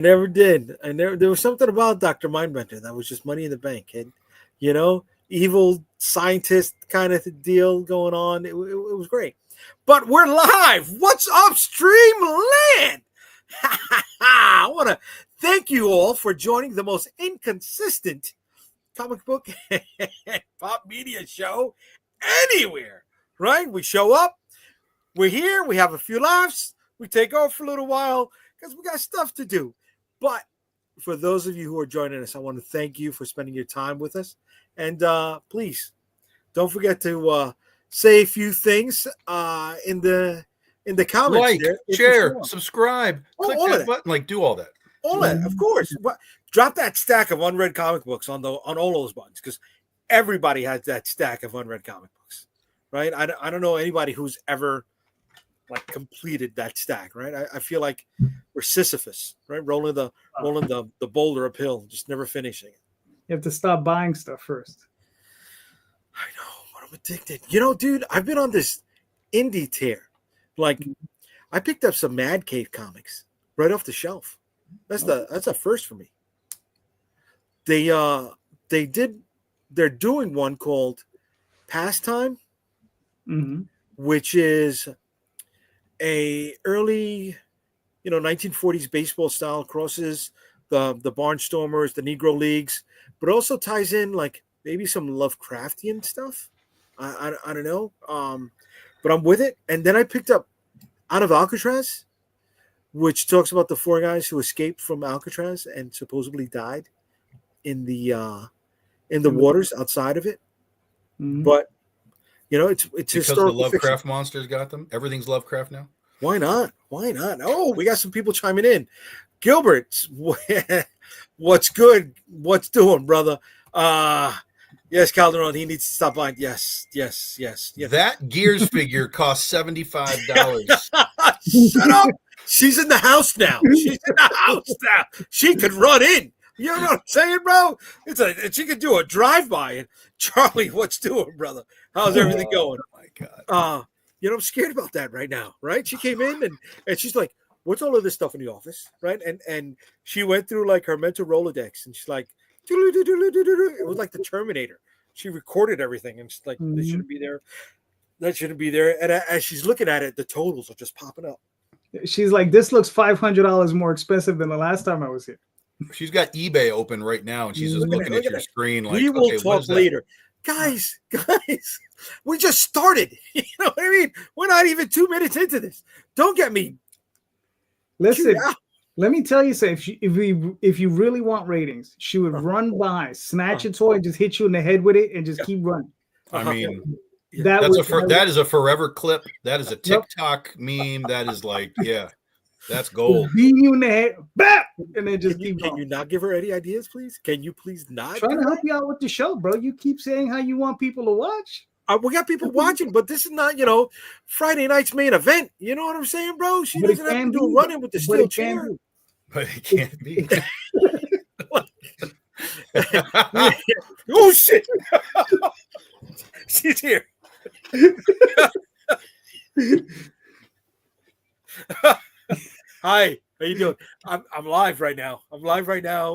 Never did. I never. There was something about Doctor Mindbender that was just money in the bank, and evil scientist kind of deal going on. It was great. But we're live. What's up, Streamland? I want to thank you all for joining the most inconsistent comic book and pop media show anywhere. Right? We show up. We're here. We have a few laughs. We take off for a little while because we got stuff to do. But for those of you who are joining us, I want to thank you for spending your time with us. And please don't forget to say a few things in the comments. Like, there, share, subscribe, click that button, do all that. All that, of course. Drop that stack of unread comic books on all those buttons, because everybody has that stack of unread comic books, right? I don't know anybody who's ever completed that stack, right? I feel like we're Sisyphus, right? Rolling the boulder uphill, just never finishing it. You have to stop buying stuff first. I know, but I'm addicted. Dude, I've been on this indie tear. I picked up some Mad Cave comics right off the shelf. That's a first for me. They're doing one called Pastime, which is a early 1940s baseball style, crosses the Barnstormers, the Negro Leagues, but also ties in maybe some Lovecraftian stuff. I don't know, but I'm with it. And then I picked up Out of Alcatraz, which talks about the four guys who escaped from Alcatraz and supposedly died in the waters outside of it. But it's because historical the Lovecraft fiction. monsters got them. Everything's Lovecraft now. Why not? Oh, we got some people chiming in. Gilbert, what's good? What's doing, brother? Yes, Calderon, he needs to stop buying. Yes. That Gears figure cost $75. Shut up. She's in the house now. She could run in. You know what I'm saying, bro? She could do a drive-by. And Charlie, what's doing, brother? How's everything going? Oh, my God. I'm scared about that right now, right? She came in and she's like, what's all of this stuff in the office, right? And she went through her mental Rolodex, and she's like, it was like the Terminator. She recorded everything, and she's like, this shouldn't be there. That shouldn't be there. And as she's looking at it, the totals are just popping up. She's like, this looks $500 more expensive than the last time I was here. She's got eBay open right now, and she's just looking at your screen we will talk later. Guys, we just started. You know what I mean? We're not even 2 minutes into this. Don't get me. Listen, let me tell you something. If you really want ratings, she would run by, snatch a toy, just hit you in the head with it, and just keep running. I mean, that is a forever clip. That is a TikTok meme. That is that's gold. Beat you in the head, bap, and then just keep going. Can you not give her any ideas, please? Can you please not? Trying to help you out with the show, bro. You keep saying how you want people to watch. We got people watching, but this is not, Friday night's main event. You know what I'm saying, bro? She doesn't have to do a run-in with the steel chair. But it can't be. Oh, shit. She's here. Hi, how you doing? I'm live right now.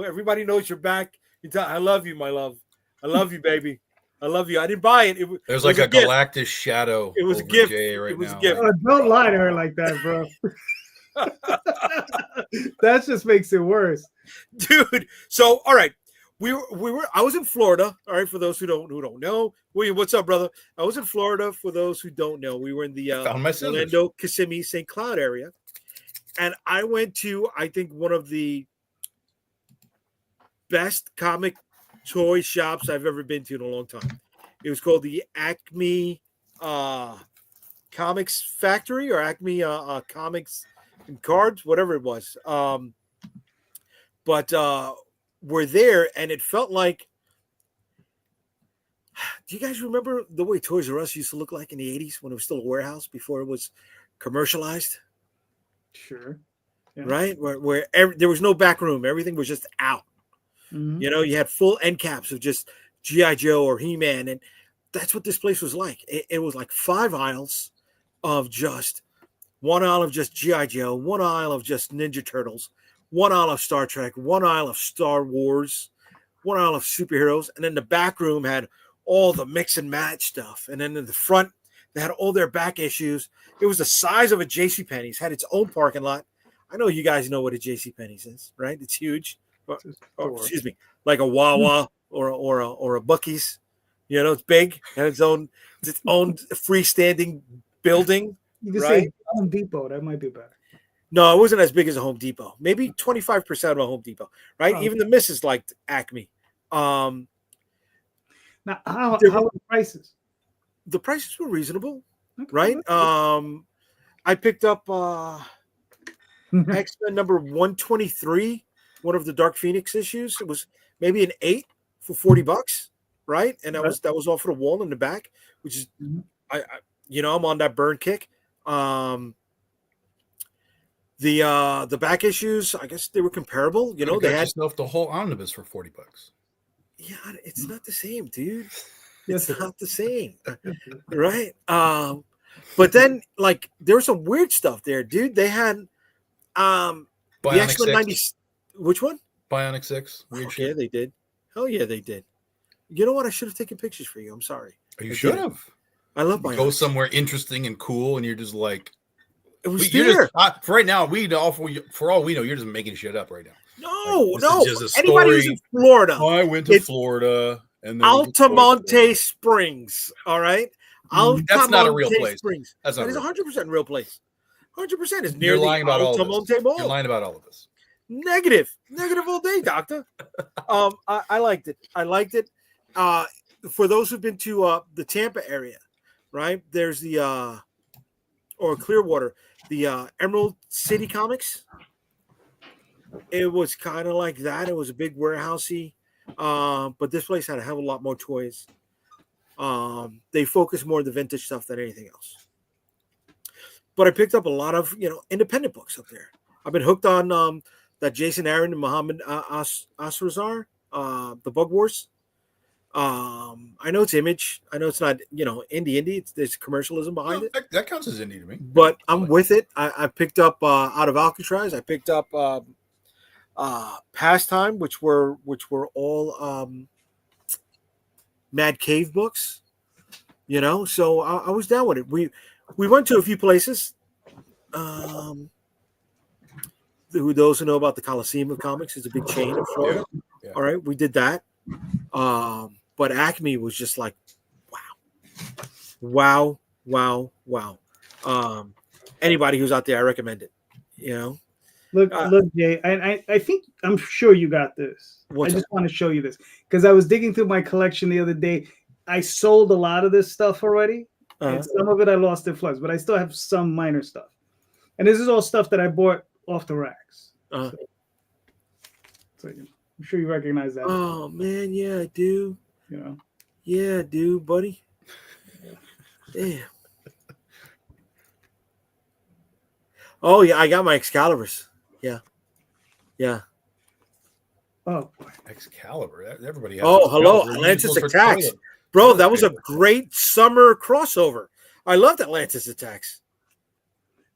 Everybody knows you're back. I love you, my love. I love you, baby. I love you. I didn't buy it. There's like a Galactus shadow. It was a gift. It was a gift. Don't lie to her like that, bro. That just makes it worse, dude. So, all right, I was in Florida. All right, for those who don't know, William, what's up, brother? I was in Florida. For those who don't know, we were in the Orlando, Kissimmee, St. Cloud area, and I went to, I think, one of the best comic toy shops I've ever been to in a long time. It was called the Acme Comics Factory, or Acme Comics and Cards, whatever it was. But we're there, and it felt like, do you guys remember the way Toys R Us used to look like in the 80s when it was still a warehouse before it was commercialized? Sure. Yeah. Right? Where there was no back room. Everything was just out. Mm-hmm. You had full end caps of just G.I. Joe or He-Man, and that's what this place was like. It was like 5 aisles of just, one aisle of just G.I. Joe, one aisle of just Ninja Turtles, one aisle of Star Trek, one aisle of Star Wars, one aisle of superheroes, and then the back room had all the mix and match stuff. And then in the front, they had all their back issues. It was the size of a JCPenney's, had its own parking lot. I know you guys know what a JCPenney's is, right? It's huge. Excuse me, like a Wawa or a Buc-ee's. You know, it's big and its own freestanding building. You can right? say Home Depot. That might be better. No, it wasn't as big as a Home Depot. Maybe 25% of a Home Depot, right? Oh. Even the missus liked Acme. Now, how are the prices? The prices were reasonable, Okay. right? I picked up X-Men number 123, one of the Dark Phoenix issues. It was maybe an 8 for $40, right? And that was off of the wall in the back, which is I'm on that burn kick. The back issues, I guess they were comparable. You know, they had yourself the whole omnibus for $40. Yeah, it's not the same, dude. It's not the same, right? But then like there was some weird stuff there, dude. They had the X-Men 90. Which one? Bionic 6. Weird shit. Yeah, they did. Hell yeah, they did. You know what? I should have taken pictures for you. I'm sorry. You should have. I love Bionic. Go somewhere interesting and cool, and you're just like, it was there. For right now, for all we know, you're just making shit up right now. No. Just a Anybody who's in Florida. I went to Florida and then Altamonte Springs. All right. That's not a real place. Springs. That is 100% real place. 100% is near You're lying about Altamonte Mall. You're lying about all of this. Negative all day, doctor. I liked it. For those who've been to the Tampa area, right? There's the or Clearwater, the Emerald City Comics. It was kind of like that. It was a big warehousey, but this place had a hell of a lot more toys. They focus more on the vintage stuff than anything else. But I picked up a lot of independent books up there. I've been hooked on that Jason Aaron and Muhammad Asrazar, the Bug Wars. I know it's Image. I know it's not indie. There's commercialism behind it. That counts as indie to me. But I'm with it. I picked up Out of Alcatraz. I picked up Pastime, which were all Mad Cave books. So I was down with it. We went to a few places. Those who know about the Coliseum of Comics is a big chain in Florida. Yeah. All right, we did that. But Acme was just like, wow. Anybody who's out there, I recommend it. Look, Jay. I'm sure you got this. I just want to show you this because I was digging through my collection the other day. I sold a lot of this stuff already, and some of it I lost in floods, but I still have some minor stuff. And this is all stuff that I bought off the racks. So I'm sure you recognize that. Oh man, yeah, I do. Yeah, I do, buddy. Damn. Oh yeah, I got my Excaliburs. Yeah. Oh, Excalibur. Everybody has. Oh, hello, Atlantis Attacks, bro. That was a great summer crossover. I loved Atlantis Attacks.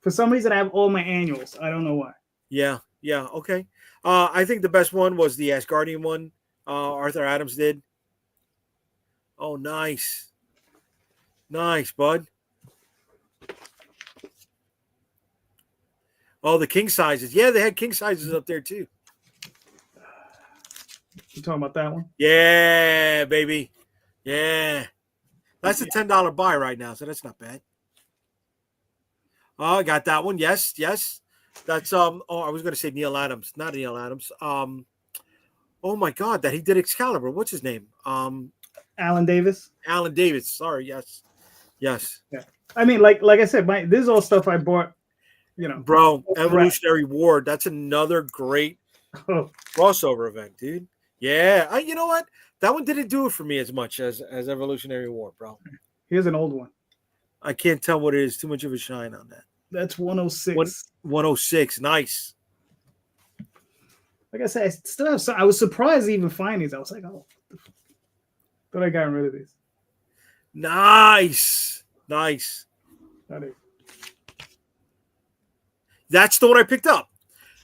For some reason, I have all my annuals. I don't know why. Yeah. Okay. I think the best one was the Asgardian one. Arthur Adams did. Oh, nice, bud. Oh, the king sizes. Yeah, they had king sizes up there too. You talking about that one? Yeah, baby. Yeah, that's a $10 buy right now, so that's not bad. Oh, I got that one. Yes. That's I was gonna say Neil Adams, not Neil Adams. Oh my God, that he did Excalibur. What's his name? Alan Davis. Alan Davis. Sorry. Yes. Yeah. I mean, like I said, this is all stuff I bought. Bro, Evolutionary War. That's another great crossover event, dude. Yeah. You know what? That one didn't do it for me as much as Evolutionary War, bro. Here's an old one. I can't tell what it is. Too much of a shine on that. That's 106. 106. Nice. Like I said, I still have some. I was surprised to even find these. I was like, oh, but I got rid of these. Nice. That's the one I picked up.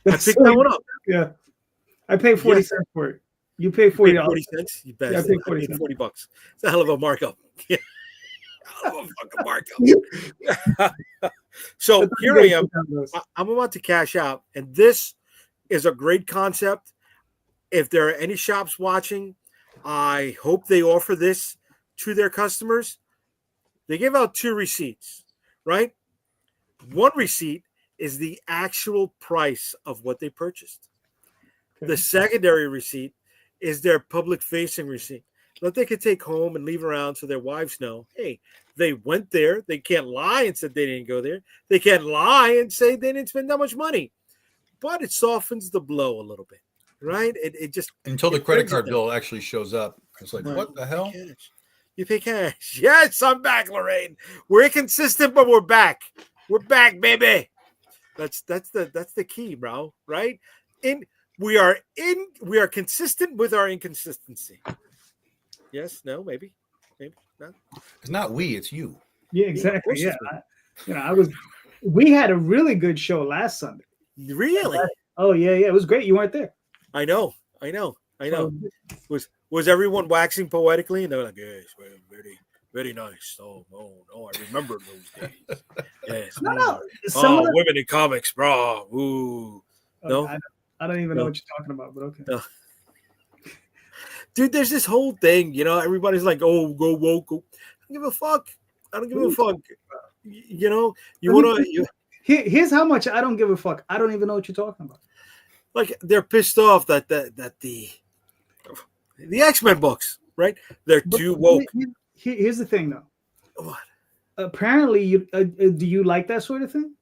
I picked that one up. Yeah. I paid 40 cents for it. You paid $40. 40 cents? You Yeah, I bastard. paid $40. $40. It's a hell of a markup. Yeah. Hell of a fucking markup. So here I am. I'm about to cash out. And this is a great concept. If there are any shops watching, I hope they offer this to their customers. They give out 2 receipts, right? One receipt is the actual price of what they purchased. Okay. The secondary receipt is their public-facing receipt that they could take home and leave around so their wives know, hey, they went there. They can't lie and said they didn't go there. They can't lie and say they didn't spend that much money. But it softens the blow a little bit, right? It just until the credit card bill actually shows up. It's like, right. What the hell? You pay cash. Yes, I'm back, Lorraine. We're inconsistent, but we're back. We're back, baby. That's the key, bro. Right? We are consistent with our inconsistency. Yes, no, maybe not. It's not we, it's you. Yeah, exactly. Yeah. We had a really good show last Sunday. Really? Oh yeah. It was great. You weren't there. I know. Was everyone waxing poetically? And they were like, yes, well, very, very nice. Oh, I remember those days. Yes. No. Women in comics, bro. Ooh. No? I don't even know what you're talking about, but okay. No. Dude, there's this whole thing, everybody's like, oh, go woke. I don't give a fuck. Here's how much I don't give a fuck. I don't even know what you're talking about. Like, they're pissed off that the X-Men books, right? They're too woke. Here's the thing, though. What? Apparently, do you like that sort of thing?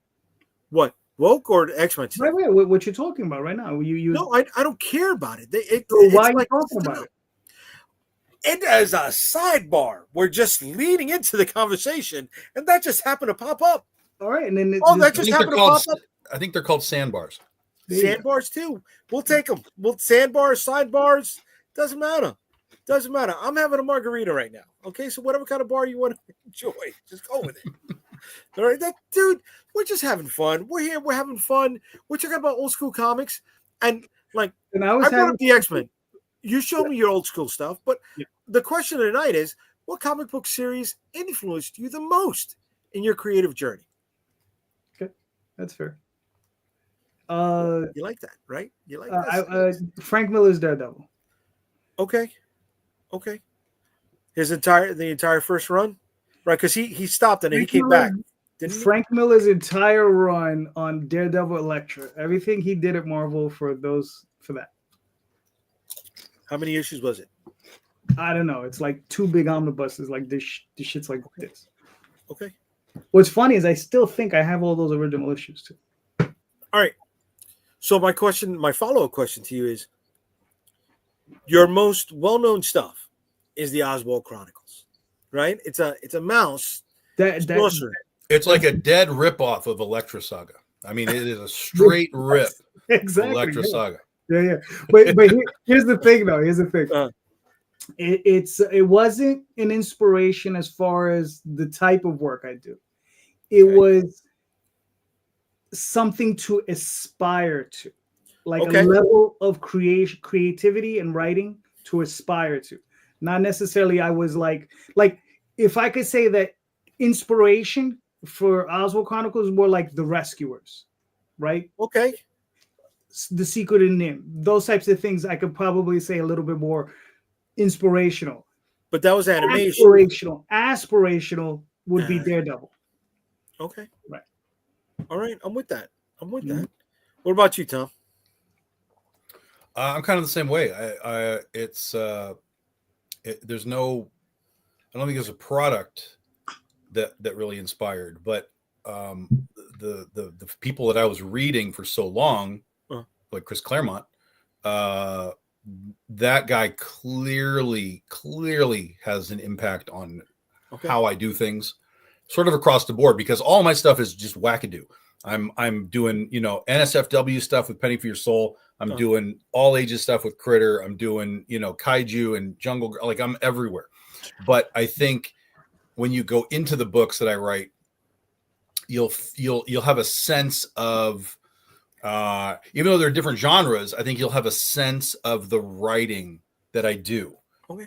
What? Woke or X-Men? Wait, what you're talking about right now? No, I don't care about it. Why are you talking about it? It is a sidebar. We're just leading into the conversation, and that just happened to pop up. All right, and then that just happened to pop up. I think they're called sandbars. Sandbars too. We'll take them. Sandbars, sidebars. Doesn't matter. I'm having a margarita right now. Okay, so whatever kind of bar you want to enjoy, just go with it. All right, dude. We're just having fun. We're here. We're having fun. We're talking about old school comics, and I brought up the X-Men. You showed me your old school stuff, but the question of the night is, what comic book series influenced you the most in your creative journey? Okay, that's fair. You like that, right? You like that? Frank Miller's Daredevil. Okay. The entire first run, right? Because he stopped and then he came back. Didn't he? Frank Miller's entire run on Daredevil, Elektra, everything he did at Marvel for that. How many issues was it? I don't know. It's like 2 big omnibuses. Like this shit's like this. Okay. What's funny is I still think I have all those original issues too. All right. So my follow-up question to you is, your most well-known stuff is the Oswald Chronicles, right? It's a mouse. It's like a dead ripoff of Elektra Saga. I mean, it is a straight rip. Exactly. Of Elektra Saga. Yeah. But here's the thing, though. It wasn't an inspiration as far as the type of work I do. It was something to aspire to, like a level of creativity and writing to aspire to. Not necessarily I was like if I could say that inspiration for Oswald Chronicles more like The Rescuers, right? Okay. The Secret of Nim, those types of things I could probably say a little bit more inspirational. But that was animation. Aspirational would be Daredevil. Okay. Right. All right. I'm with that. What about you, Tom? I'm kind of the same way. I don't think there's a product that really inspired, but the people that I was reading for so long, like Chris Claremont, that guy clearly has an impact on how I do things, sort of across the board, because all my stuff is just wackadoo. I'm doing, NSFW stuff with Penny for Your Soul. I'm doing all ages stuff with Critter. I'm doing, kaiju and jungle. Like, I'm everywhere. But I think when you go into the books that I write, you'll have a sense of Even though they're different genres, I think you'll have a sense of the writing that I do. Okay.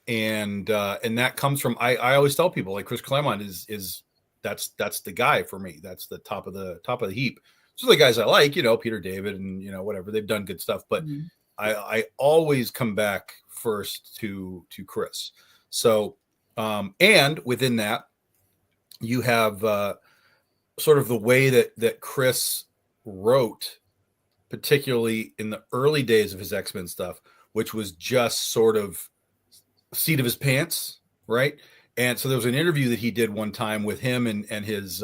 And that comes from I always tell people like Chris Claremont is that's the guy for me. That's the top of the heap. So the guys I like, Peter David and whatever, they've done good stuff, but I always come back first to Chris. So and within that you have sort of the way that Chris wrote, particularly in the early days of his X-Men stuff, which was just sort of seat of his pants, right? And so there was an interview that he did one time with him and his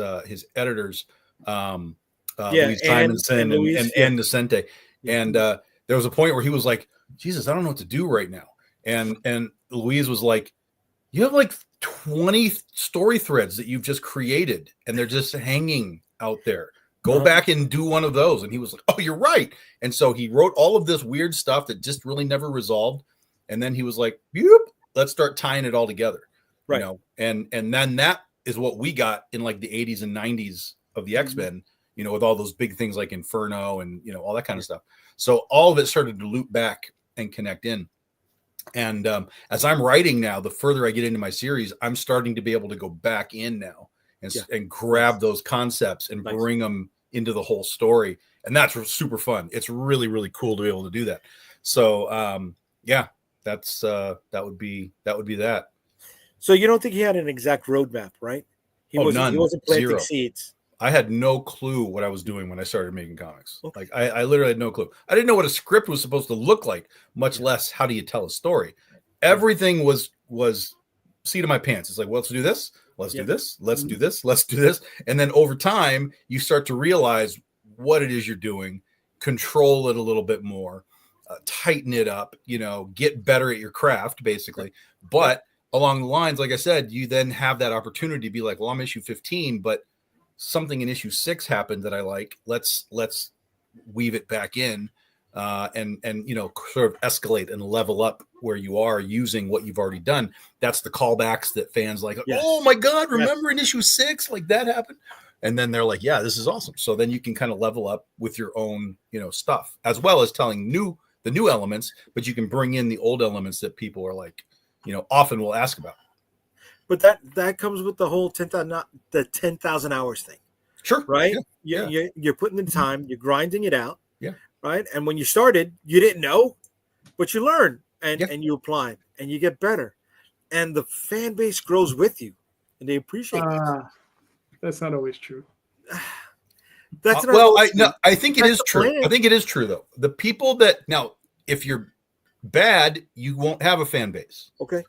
editors, Louise Simonson and Ann Nocente. And there was a point where he was like, Jesus, I don't know what to do right now. And Louise was like, you have like 20 story threads that you've just created and they're just hanging out there. Go back and do one of those. And he was like, oh, you're right. And so he wrote all of this weird stuff that just really never resolved. And then he was like, let's start tying it all together. Right. And then that is what we got in like the 80s and 90s of the X-Men, with all those big things like Inferno and, all that kind of stuff. So all of it started to loop back and connect in. And as I'm writing now, the further I get into my series, I'm starting to be able to go back in now and grab those concepts and bring them into the whole story. And that's super fun. It's really, really cool to be able to do that. So, that's that would be that. So you don't think he had an exact roadmap, right? He wasn't planting Zero. seeds. I had no clue what I was doing when I started making comics. Okay. Like I literally had no clue. I didn't know what a script was supposed to look like, much less how do you tell a story. Everything was seat of my pants. It's like, well, let's do this. Let's do this. Let's do this. Let's do this. And then over time, you start to realize what it is you're doing, control it a little bit more, tighten it up, get better at your craft, basically. But along the lines, like I said, you then have that opportunity to be like, well, I'm issue 15, but something in issue 6 happened that I like. Let's weave it back in and sort of escalate and level up where you are using what you've already done. That's the callbacks that fans like. Yes. Oh my God, remember in issue 6, like that happened? And then they're like, yeah, this is awesome. So then you can kind of level up with your own, stuff, as well as telling the new elements, but you can bring in the old elements that people are like, often will ask about. But that comes with the whole 10,000 hours thing. Sure. Right? You're putting in time, you're grinding it out. Yeah. Right? And when you started, you didn't know, but you learn and you apply it and you get better. And the fan base grows with you and they appreciate it. That's not always true. That's I think it is true. I think it is true though. The people that now, if you're bad, you won't have a fan base. Okay.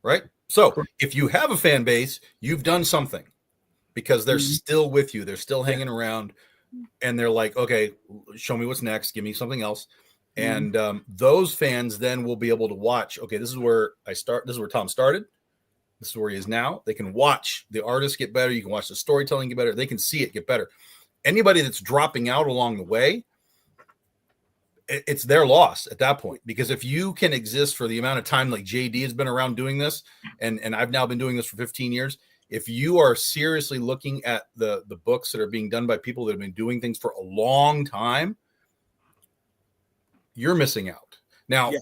Right. So if you have a fan base, you've done something because they're still with you. They're still hanging around and they're like, okay, show me what's next. Give me something else. And those fans then will be able to watch. Okay, this is where I start. This is where Tom started. This is where he is now. They can watch the artist get better. You can watch the storytelling get better. They can see it get better. Anybody that's dropping out along the way, it's their loss at that point. Because if you can exist for the amount of time like JayDee has been around doing this, and I've now been doing this for 15 years, if you are seriously looking at the books that are being done by people that have been doing things for a long time, you're missing out. Now,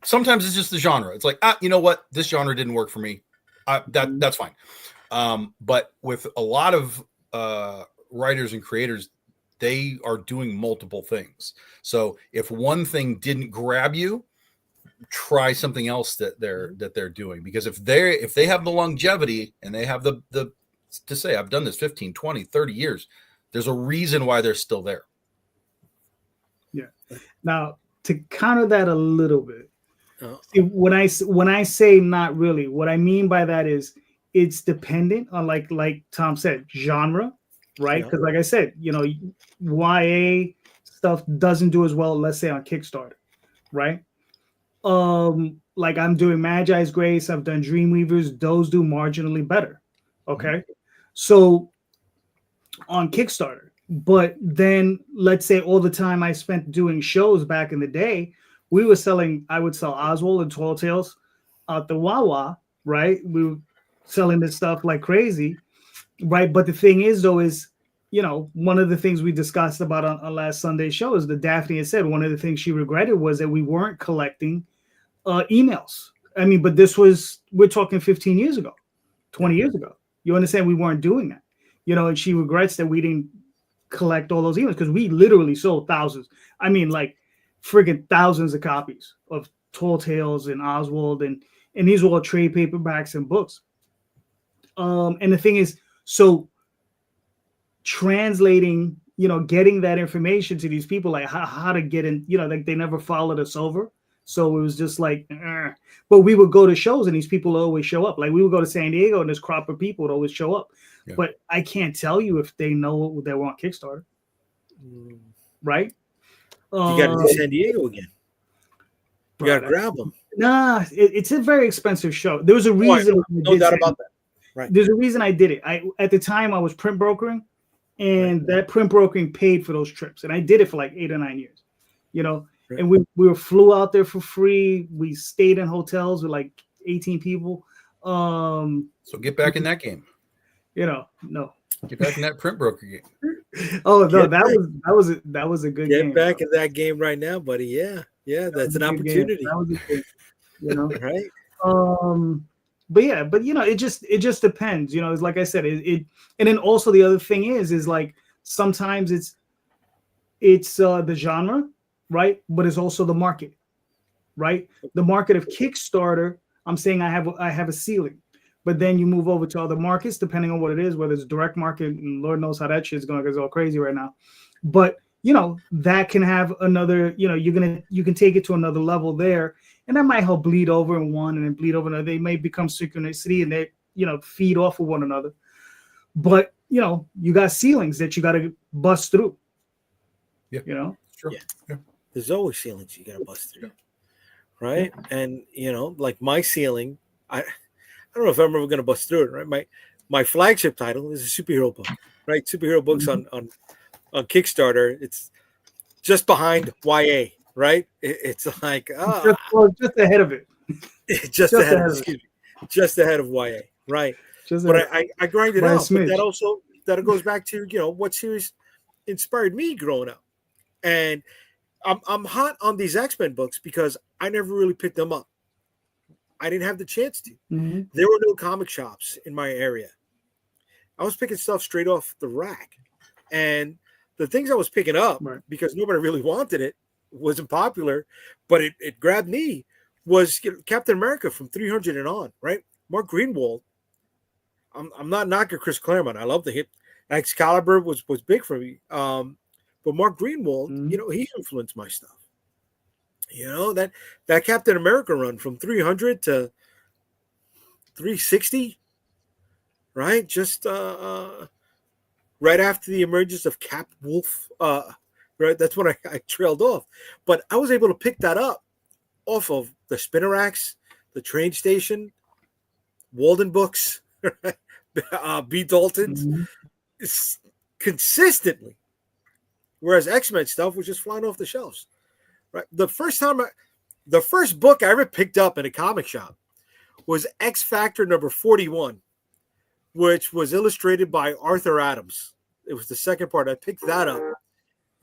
sometimes it's just the genre. It's like, you know what? This genre didn't work for me. That's fine. But with a lot of writers and creators, they are doing multiple things. So if one thing didn't grab you, try something else that they're doing. Because if they have the longevity and they have the to say, I've done this 15, 20, 30 years, there's a reason why they're still there. Yeah. Now, to counter that a little bit, see, when I say not really, what I mean by that is it's dependent on like Tom said, genre, right? Because like I said, YA stuff doesn't do as well, let's say on Kickstarter, right? Like I'm doing Magi's Grace, I've done Dreamweavers, those do marginally better. Okay. So on Kickstarter. But then let's say all the time I spent doing shows back in the day, I would sell Oswald and Tall Tales out the Wawa, right? We were selling this stuff like crazy, right? But the thing is, though, is one of the things we discussed about on last Sunday's show is that Daphne had said one of the things she regretted was that we weren't collecting emails. I mean, but we're talking 15 years ago, 20 years ago. You understand? We weren't doing that, and she regrets that we didn't collect all those emails because we literally sold thousands. I mean, like friggin' thousands of copies of Tall Tales and Oswald, and these were all trade paperbacks and books. And the thing is, so translating, getting that information to these people, like how to get in, like they never followed us over. So it was just like, but we would go to shows and these people always show up. Like we would go to San Diego and this crop of people would always show up. Yeah. But I can't tell you if they know they were on Kickstarter. Right? You got to do San Diego again. You got to grab them. Nah, it's a very expensive show. There was a reason. No doubt about that. Right. There's a reason I did it. At the time I was print brokering, and that print brokering paid for those trips. And I did it for like 8 or 9 years, Right. And we flew out there for free. We stayed in hotels with like 18 people. So get back in that game. No. Get back in that print broker game. Oh no, that was a good game. Get back in that game right now, buddy. Yeah, that's an opportunity. That was a good, right? But it just depends. It's like I said, it and then also the other thing is like sometimes it's the genre, right? But it's also the market, right? The market of Kickstarter, I'm saying I have a ceiling. But then you move over to other markets, depending on what it is, whether it's direct market, and Lord knows how that shit's going to go all crazy right now. But that can have another, you can take it to another level there, and that might help bleed over in one and then bleed over another. They may become synchronicity and they, feed off of one another. But you got ceilings that you got to bust through. Yeah, sure. Yeah. There's always ceilings you got to bust through, right? Yeah. And like my ceiling, I don't know if I'm ever going to bust through it, right? My flagship title is a superhero book, right? Superhero books on Kickstarter. It's just behind YA, right? It's like just ahead of it. just ahead of YA, right? But I grind it out. But that goes back to what series inspired me growing up, and I'm hot on these X-Men books because I never really picked them up. I didn't have the chance to. Mm-hmm. There were no comic shops in my area. I was picking stuff straight off the rack. And the things I was picking up, right, because nobody really wanted it, wasn't popular, but it grabbed me, was Captain America from 300 and on, right? Mark Greenwald. I'm not knocking Chris Claremont. I love the hit. Excalibur was big for me. But Mark Greenwald, mm-hmm, he influenced my stuff. That Captain America run from 300 to 360, right? Just right after the emergence of Cap Wolf, right? That's when I trailed off. But I was able to pick that up off of the spinner racks, the train station, Walden Books, B. Dalton's, mm-hmm, consistently. Whereas X-Men stuff was just flying off the shelves. Right. The first book I ever picked up in a comic shop was X Factor number 41, which was illustrated by Arthur Adams. It was the second part. I picked that up,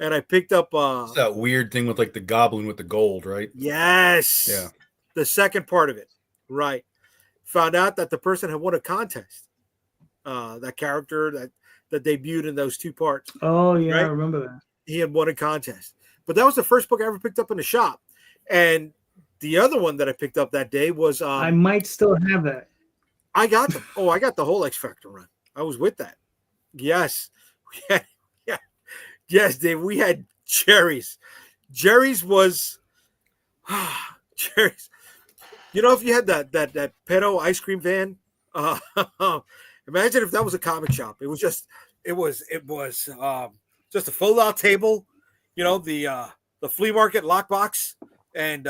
and I picked up it's that weird thing with like the goblin with the gold, right? Yes. Yeah. The second part of it, right? Found out that the person had won a contest. That character that debuted in those two parts. Oh yeah, right? I remember that. He had won a contest. But that was the first book I ever picked up in the shop. And the other one that I picked up that day was... I might still have that. I got them. Oh, I got the whole X Factor run. I was with that. Yes. Yes, Dave. We had Jerry's. Jerry's was... Jerry's. If you had that pedo ice cream van, imagine if that was a comic shop. It was just a fold-out table, the flea market lockbox and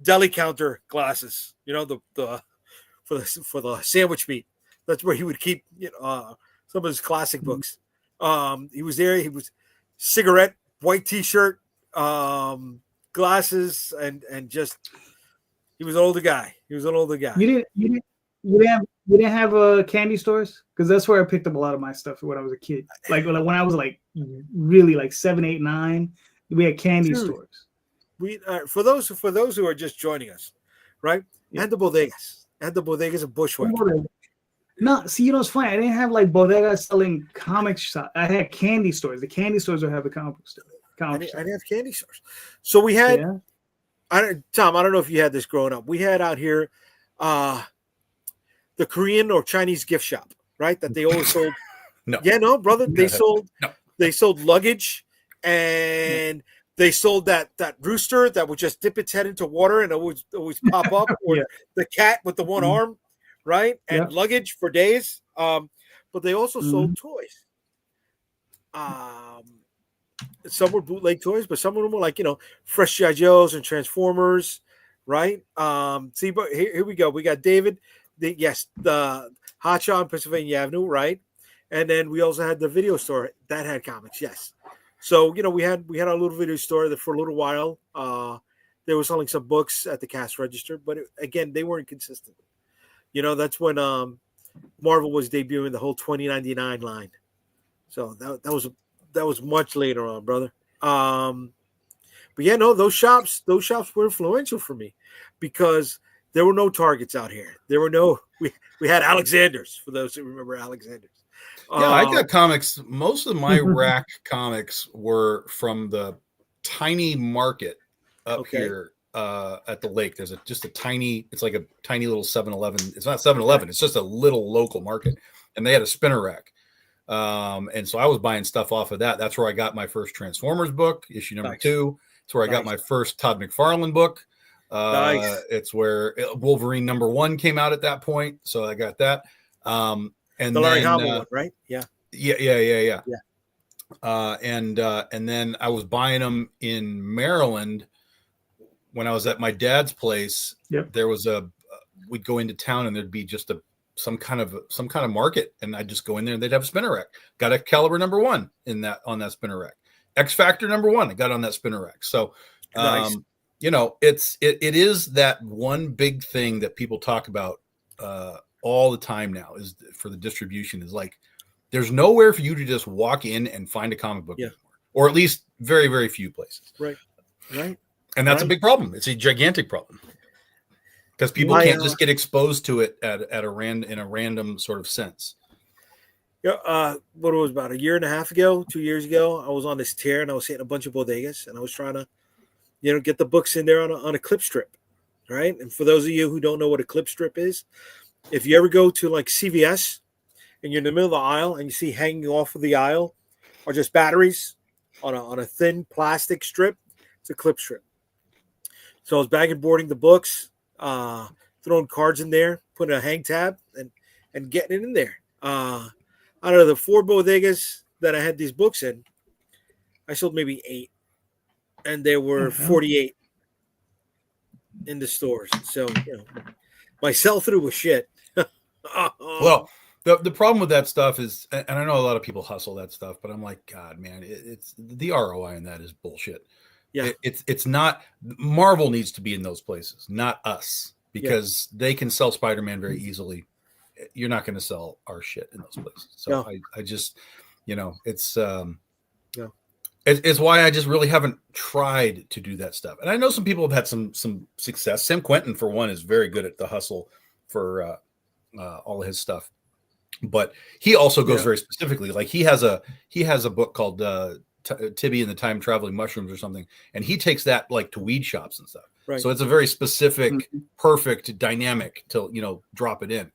deli counter glasses, for the sandwich meat. That's where he would keep some of his classic books. He was there. He was cigarette, white T-shirt, glasses, and just he was an older guy. You You didn't have candy stores? Because that's where I picked up a lot of my stuff when I was a kid. Like when I was like really like 7, 8, 9, we had candy stores. We for those who are just joining us, right? Yeah. And the bodegas. And the bodegas of Bushwick. No, see, you know, it's funny. I didn't have like bodegas selling comics. I had candy stores. The candy stores would have the comic stores. I didn't have candy stores. So we had, Tom, I don't know if you had this growing up. We had out here the Korean or Chinese gift shop, right? That they always sold. No. Yeah, no, brother. They sold luggage, and they sold that rooster that would just dip its head into water and always pop up, or the cat with the one arm, right? And luggage for days. But they also sold toys. Some were bootleg toys, but some of them were like, fresh G.I. Joes and Transformers, right? See, but here we go. We got David. The Hot Shot on Pennsylvania Avenue, right? And then we also had the video store that had comics, yes. So, we had our little video store that for a little while. They were selling some books at the cash register, but again, they weren't consistent. That's when Marvel was debuting the whole 2099 line. So that was much later on, brother. But yeah, no, those shops were influential for me because there were no Targets out here. There were no we had Alexander's, for those who remember Alexander's. Yeah, I got comics. Most of my rack comics were from the tiny market up here at the lake. There's it's like a tiny little 7-Eleven. It's not 7-Eleven. It's just a little local market. And they had a spinner rack. And so I was buying stuff off of that. That's where I got my first Transformers book, issue number 2. It's where I got my first Todd McFarlane book. It's where Wolverine number 1 came out at that point. So I got that. And the Larry Hama one, right? Yeah. And then I was buying them in Maryland when I was at my dad's place. Yep. There was we'd go into town and there'd be just some kind of market, and I'd just go in there and they'd have a spinner rack. Got Excalibur number 1 on that spinner rack. X Factor number 1, I got on that spinner rack. So nice. It is that one big thing that people talk about all the time now is for the distribution is like there's nowhere for you to just walk in and find a comic book anymore, or at least very, very few places. Right. And that's a big problem. It's a gigantic problem because people can't just get exposed to it in a random sort of sense. Yeah. What it was about a year and a half ago, 2 years ago, I was on this tear and I was hitting a bunch of bodegas and I was trying to, get the books in there on a clip strip. Right. And for those of you who don't know what a clip strip is, if you ever go to like CVS and you're in the middle of the aisle and you see hanging off of the aisle are just batteries on a thin plastic strip, it's a clip strip. So I was bag and boarding the books, throwing cards in there, putting a hang tab and getting it in there. Out of the 4 bodegas that I had these books in, I sold maybe 8, and there were 48 in the stores. So, my sell-through was shit. Well, the problem with that stuff is, and I know a lot of people hustle that stuff, but I'm like, God, man, it's the ROI in that is bullshit. Yeah, it's not. Marvel needs to be in those places, not us, because they can sell Spider-Man very easily. You're not going to sell our shit in those places. So I just, it's why I just really haven't tried to do that stuff. And I know some people have had some success. Sam Quentin, for one, is very good at the hustle for all of his stuff, but he also goes very specifically. Like he has a book called Tibby and the Time Traveling Mushrooms or something, and he takes that like to weed shops and stuff. Right. So it's a very specific, perfect dynamic to drop it in.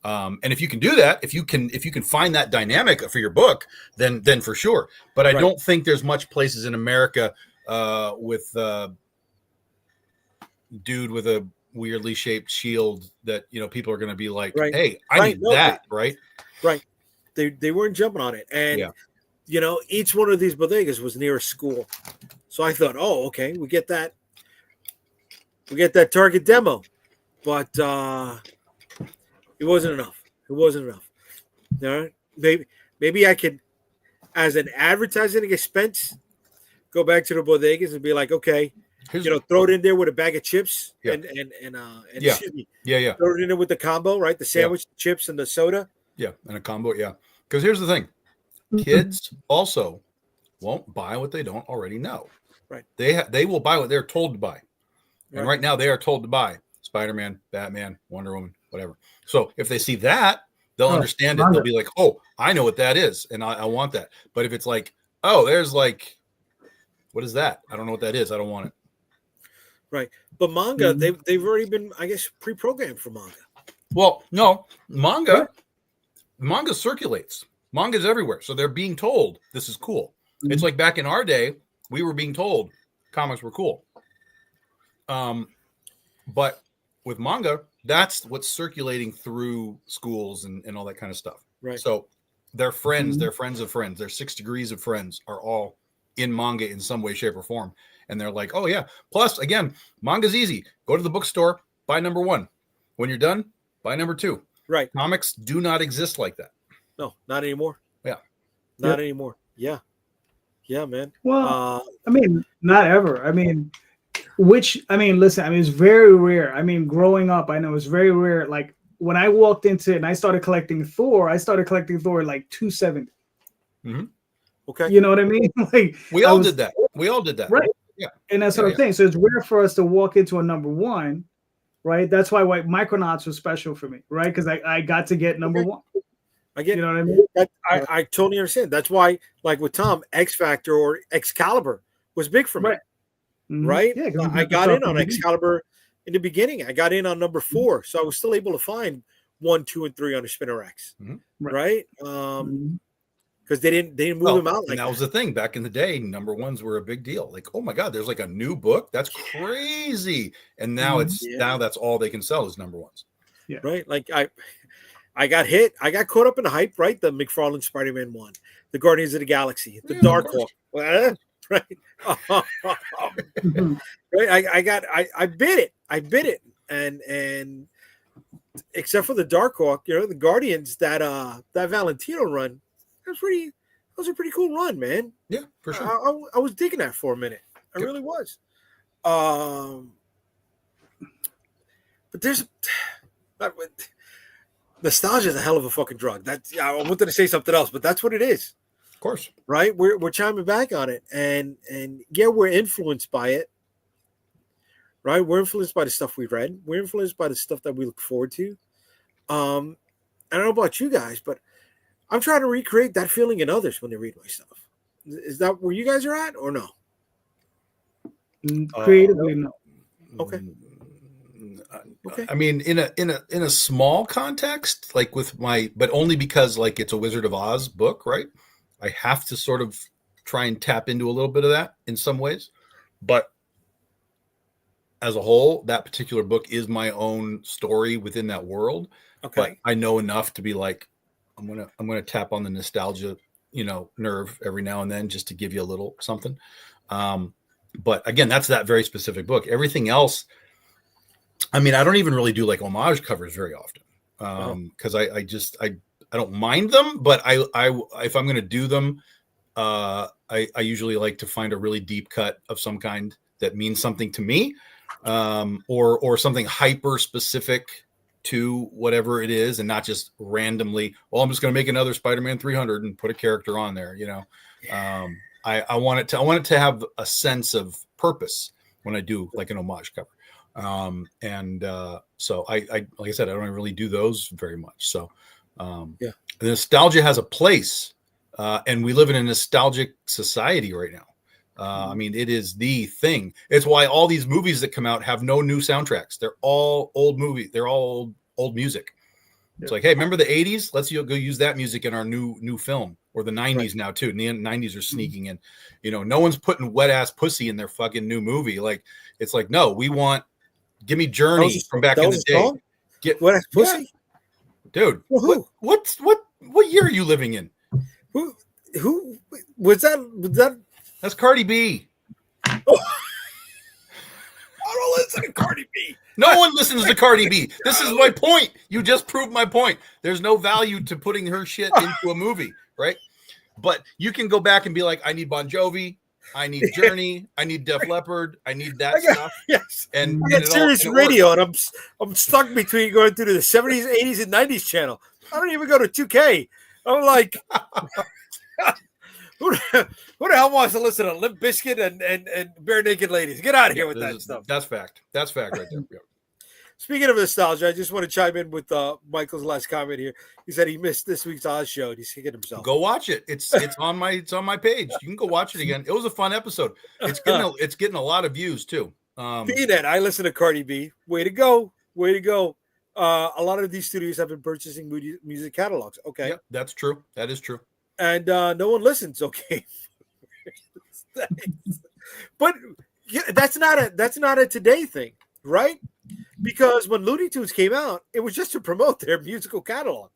And if you can do that, if you can find that dynamic for your book, then for sure. But I don't think there's much places in America with dude with a weirdly shaped shield that people are going to be like, hey, I need that, right? They weren't jumping on it, and each one of these bodegas was near a school, so I thought, oh, okay, we get that Target demo, but it wasn't enough. All right, maybe I could, as an advertising expense, go back to the bodegas and be like, okay, throw it in there with a bag of chips and yeah. Excuse me, yeah. Throw it in there with the combo, right? The sandwich, the chips, and the soda. Yeah, and a combo, yeah. Because here's the thing. Kids also won't buy what they don't already know. Right. They will buy what they're told to buy. And right now they are told to buy Spider-Man, Batman, Wonder Woman, whatever. So if they see that, they'll understand it. They'll be like, oh, I know what that is, and I want that. But if it's like, oh, there's like, what is that? I don't know what that is. I don't want it. Right. But manga, they've already been, I guess, pre-programmed for manga. Well, no, manga circulates. Manga's everywhere. So they're being told this is cool. It's like back in our day, we were being told comics were cool. But with manga, that's what's circulating through schools and all that kind of stuff. Right. So their friends, their friends of friends, their 6 degrees of friends are all in manga in some way, shape, or form. And they're like, oh, yeah. Plus, again, manga's easy. Go to the bookstore, buy number 1. When you're done, buy number 2. Right. Comics do not exist like that. No, not anymore. Yeah. Not anymore. Yeah. Yeah, man. Well, I mean, not ever. I mean, listen, I mean, it's very rare. I mean, growing up, I know it's very rare. Like when I walked into it and I started collecting Thor at like 270. Mm-hmm. Okay. You know what I mean? Like we all did that. Right. Yeah. And that's what I'm saying. So it's rare for us to walk into a number 1, right? That's why Micronauts was special for me, right? Because I got to get number 1. I get, you know what I mean? I totally understand. That's why, like with Tom, X Factor or Excalibur was big for me. Right? Yeah, I got in on Excalibur in the beginning. I got in on number 4, so I was still able to find 1, 2, and 3 on the Spinner X. Right? Because they didn't move them out like that. Was the thing back in the day. Number 1s were a big deal. Like, oh my god, there's like a new book. That's crazy. And now now that's all they can sell is number 1s. Yeah. Right. Like I got hit. I got caught up in the hype. Right. The McFarlane Spider-Man 1, the Guardians of the Galaxy, the Dark Hawk. Right. Right. I bid it. And except for the Dark Hawk, the Guardians, that Valentino run, that was a pretty cool run, man. Yeah, for sure. I was digging that for a minute. I really was. But there's nostalgia is a hell of a fucking drug. I wanted to say something else, but that's what it is. Of course. Right? We're chiming back on it. And yeah, we're influenced by it. Right? We're influenced by the stuff we read. We're influenced by the stuff that we look forward to. I don't know about you guys, but I'm trying to recreate that feeling in others when they read my stuff. Is that where you guys are at or no? Creatively, no. Okay. Okay. I mean, in a small context, like with but only because like it's a Wizard of Oz book, right? I have to sort of try and tap into a little bit of that in some ways, but as a whole, that particular book is my own story within that world. Okay. But I know enough to be like, I'm gonna tap on the nostalgia, nerve every now and then just to give you a little something. But again, that's that very specific book. Everything else, I mean, I don't even really do like homage covers very often because I don't mind them, but I if I'm gonna do them, I usually like to find a really deep cut of some kind that means something to me, or something hyper specific to whatever it is, and not just randomly, well, I'm just going to make another Spider-Man 300 and put a character on there. I want it to have a sense of purpose when I do like an homage cover. So I like I said, I don't really do those very much. So the nostalgia has a place, and we live in a nostalgic society right now. I mean, it is the thing. It's why all these movies that come out have no new soundtracks. They're all old movies. They're all old music. It's like, hey, remember the 80s? Let's go use that music in our new film, or the 90s now too. And the 90s are sneaking in. No one's putting Wet Ass Pussy in their fucking new movie. Like, it's like, no, give me Journey from back in the day. Get Wet Ass Pussy, dude. What year are you living in? Who was that? That's Cardi B. I don't listen to Cardi B. No one listens to Cardi B. This is my point. You just proved my point. There's no value to putting her shit into a movie, right? But you can go back and be like, I need Bon Jovi. I need Journey. I need Def Leppard. I need that stuff. Yes. And I got Sirius Radio, and I'm stuck between going through the 70s, 80s, and 90s channel. I don't even go to 2K. I'm like, who the hell wants to listen to Limp Bizkit and Bare Naked Ladies? Get out of here with that stuff. That's fact. That's fact right there. Yeah. Speaking of nostalgia, I just want to chime in with Michael's last comment here. He said he missed this week's Oz show and he's kicking himself. Go watch it. It's on my page. You can go watch it again. It was a fun episode. It's getting a lot of views too. Being that I listen to Cardi B, way to go. A lot of these studios have been purchasing music catalogs. Okay, yep, that's true. That is true. And no one listens. Okay, but that's not a today thing, right? Because when Looney Tunes came out, it was just to promote their musical catalog.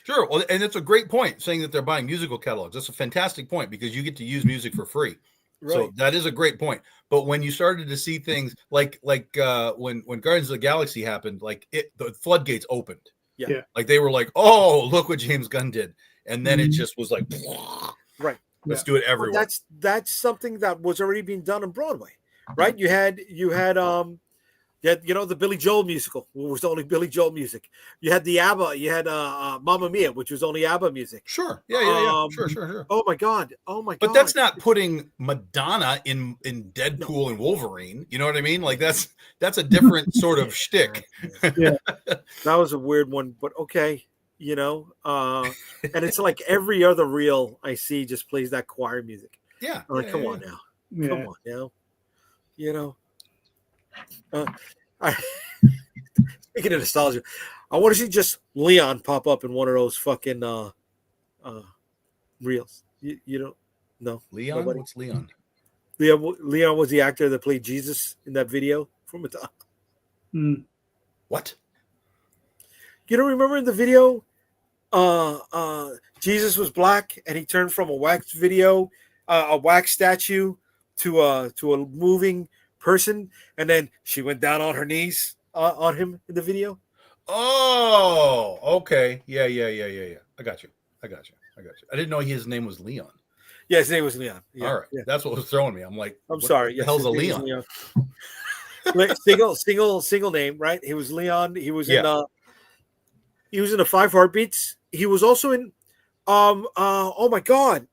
Sure. Well, and it's a great point saying that they're buying musical catalogs. That's a fantastic point because you get to use music for free. Right. So that is a great point. But when you started to see things like when Guardians of the Galaxy happened, the floodgates opened. Yeah. Like they were like, oh, look what James Gunn did. And then it just was like, right. Let's do it everywhere. Well, that's something that was already being done on Broadway, right? You had the Billy Joel musical, which was only Billy Joel music. You had the ABBA. You had Mamma Mia, which was only ABBA music. Sure. Yeah. Sure. Oh my God. But that's not putting Madonna in Deadpool and Wolverine. You know what I mean? Like that's a different sort of shtick. Yeah. That was a weird one, but okay. And it's like every other reel I see just plays that choir music. Yeah. I'm like, come on now. Yeah. Come on now. Speaking of nostalgia, I want to see just Leon pop up in one of those fucking reels. You don't know Leon? Nobody? What's Leon? Leon was the actor that played Jesus in that video from Madonna. What? You don't remember in the video? Jesus was black and he turned from a wax video, a wax statue to a moving person, and then she went down on her knees on him in the video. Oh, okay. Yeah. I got you. I didn't know his name was Leon. Yeah, his name was Leon. Yeah, all right. Yeah. That's what was throwing me. I'm like, I'm sorry. What the hell's a Leon? single name, right? He was Leon. He was in the Five Heartbeats. He was also in oh my God,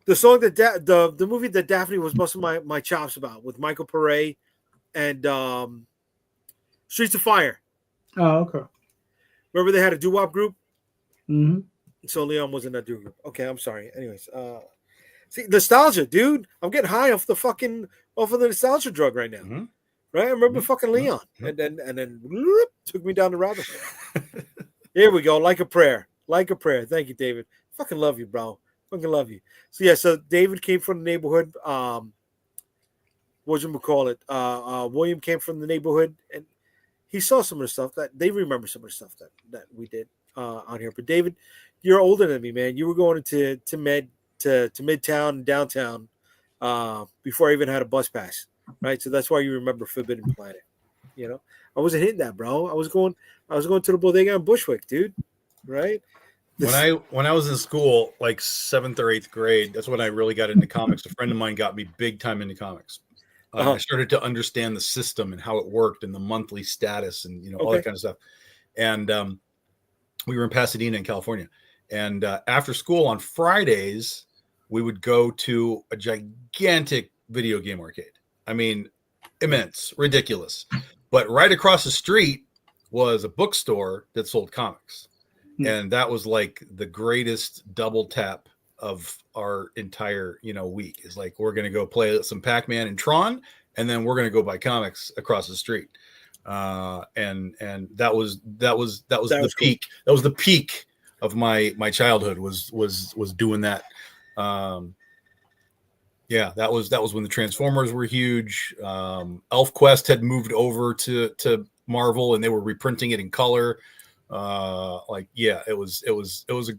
the song that the movie that Daphne was busting my chops about with Michael Pare and Streets of Fire. Oh, okay. Remember they had a doo-wop group? Mm-hmm. So Leon was in that doo group. Okay, I'm sorry. Anyways, see, nostalgia, dude. I'm getting high off the nostalgia drug right now. Mm-hmm. Right? I remember fucking Leon, and then whoop, took me down the rabbit hole. Here we go. Like a prayer. Thank you, David. Fucking love you, bro. Fucking love you. So yeah, so David came from the neighborhood. William came from the neighborhood, and he saw some of the stuff that they remember some of the stuff that we did on here. But David, you're older than me, man. You were going to Midtown and downtown before I even had a bus pass, right? So that's why you remember Forbidden Planet. I wasn't hitting that, bro. I was going to the bodega in Bushwick, dude. Right? When I was in school, like 7th or 8th grade, that's when I really got into comics. A friend of mine got me big time into comics. I started to understand the system and how it worked and the monthly status and all that kind of stuff. And we were in Pasadena in California. And after school on Fridays, we would go to a gigantic video game arcade. I mean, immense, ridiculous. But right across the street was a bookstore that sold comics. And that was like the greatest double tap of our entire, week. Is like, we're going to go play some Pac-Man and Tron, and then we're going to go buy comics across the street. And that was the peak. Cool. That was the peak of my childhood was doing that. That was when the Transformers were huge. ElfQuest had moved over to Marvel, and they were reprinting it in color. It was a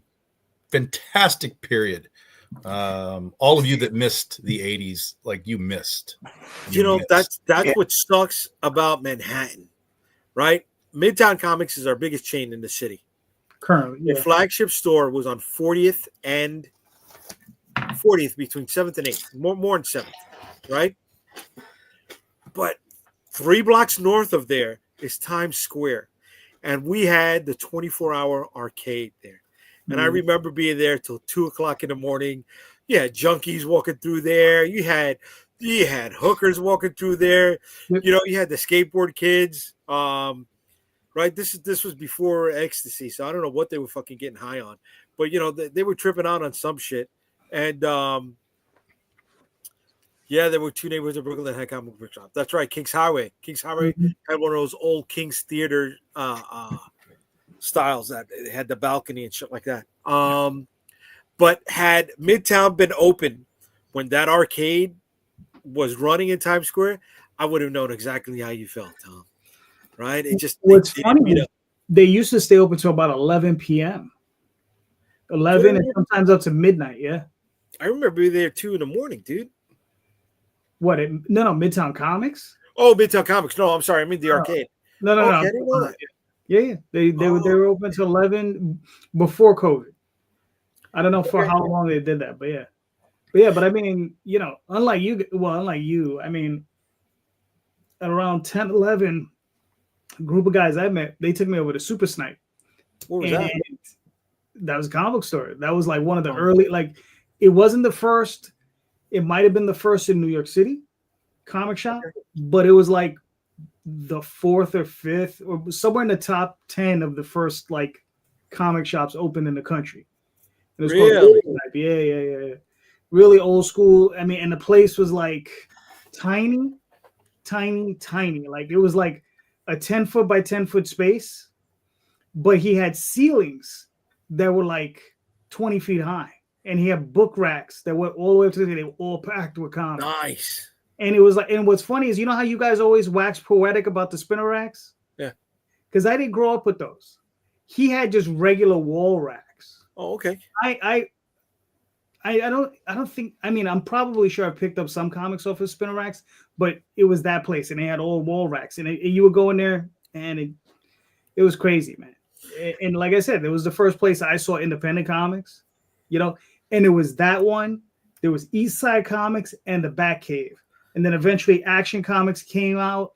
fantastic period. All of you that missed the 80s, like you missed. That's what sucks about Manhattan, right? Midtown Comics is our biggest chain in the city. Currently, the flagship store was on 40th and 40th between 7th and 8th, more than 7th, right? But 3 blocks north of there is Times Square, and we had the 24-hour arcade there. And I remember being there till 2:00 in the morning. You had junkies walking through there. You had hookers walking through there. You know, you had the skateboard kids. Right. This was before ecstasy, so I don't know what they were fucking getting high on, but you know they were tripping out on some shit. And yeah, there were 2 neighborhoods in Brooklyn that had comic book shop. That's right, Kings Highway. Kings Highway had one of those old Kings Theater styles that had the balcony and shit like that. But had Midtown been open when that arcade was running in Times Square, I would have known exactly how you felt, Tom. Right? It just what's funny is they used to stay open till about 11 p.m. 11 and sometimes up to midnight. Yeah, I remember being there 2 in the morning, dude. What? No, Midtown Comics. Oh, Midtown Comics. No, I'm sorry. I mean the arcade. No. I didn't know that. Yeah. They were open till 11 before COVID. I don't know for how long they did that, but yeah. But I mean, you know, unlike you, I mean, at around 10, 11. Group of guys I met, they took me over to Super Snipe. What was that? That was a comic book store. That was like one of the early, like, it wasn't the first. It might have been the first in New York City comic shop, but it was like the 4th or 5th or somewhere in the top 10 of the first like comic shops open in the country. It was really? Yeah. Really old school. I mean, and the place was like tiny. Like it was like a 10-foot by 10-foot space, but he had ceilings that were like 20 feet high, and he had book racks that went all the way up to the, they were all packed with comics. Nice. And it was like, and what's funny is, you know how you guys always wax poetic about the spinner racks? Yeah. Because I didn't grow up with those. He had just regular wall racks. Oh, okay. I don't think, I mean, I'm probably sure I picked up some comics off of spinner racks, but it was that place, and they had all wall racks, and you would go in there, and it was crazy, man. And like I said, it was the first place I saw independent comics, you know, and it was that one. There was East Side Comics and the Batcave, and then eventually Action Comics came out,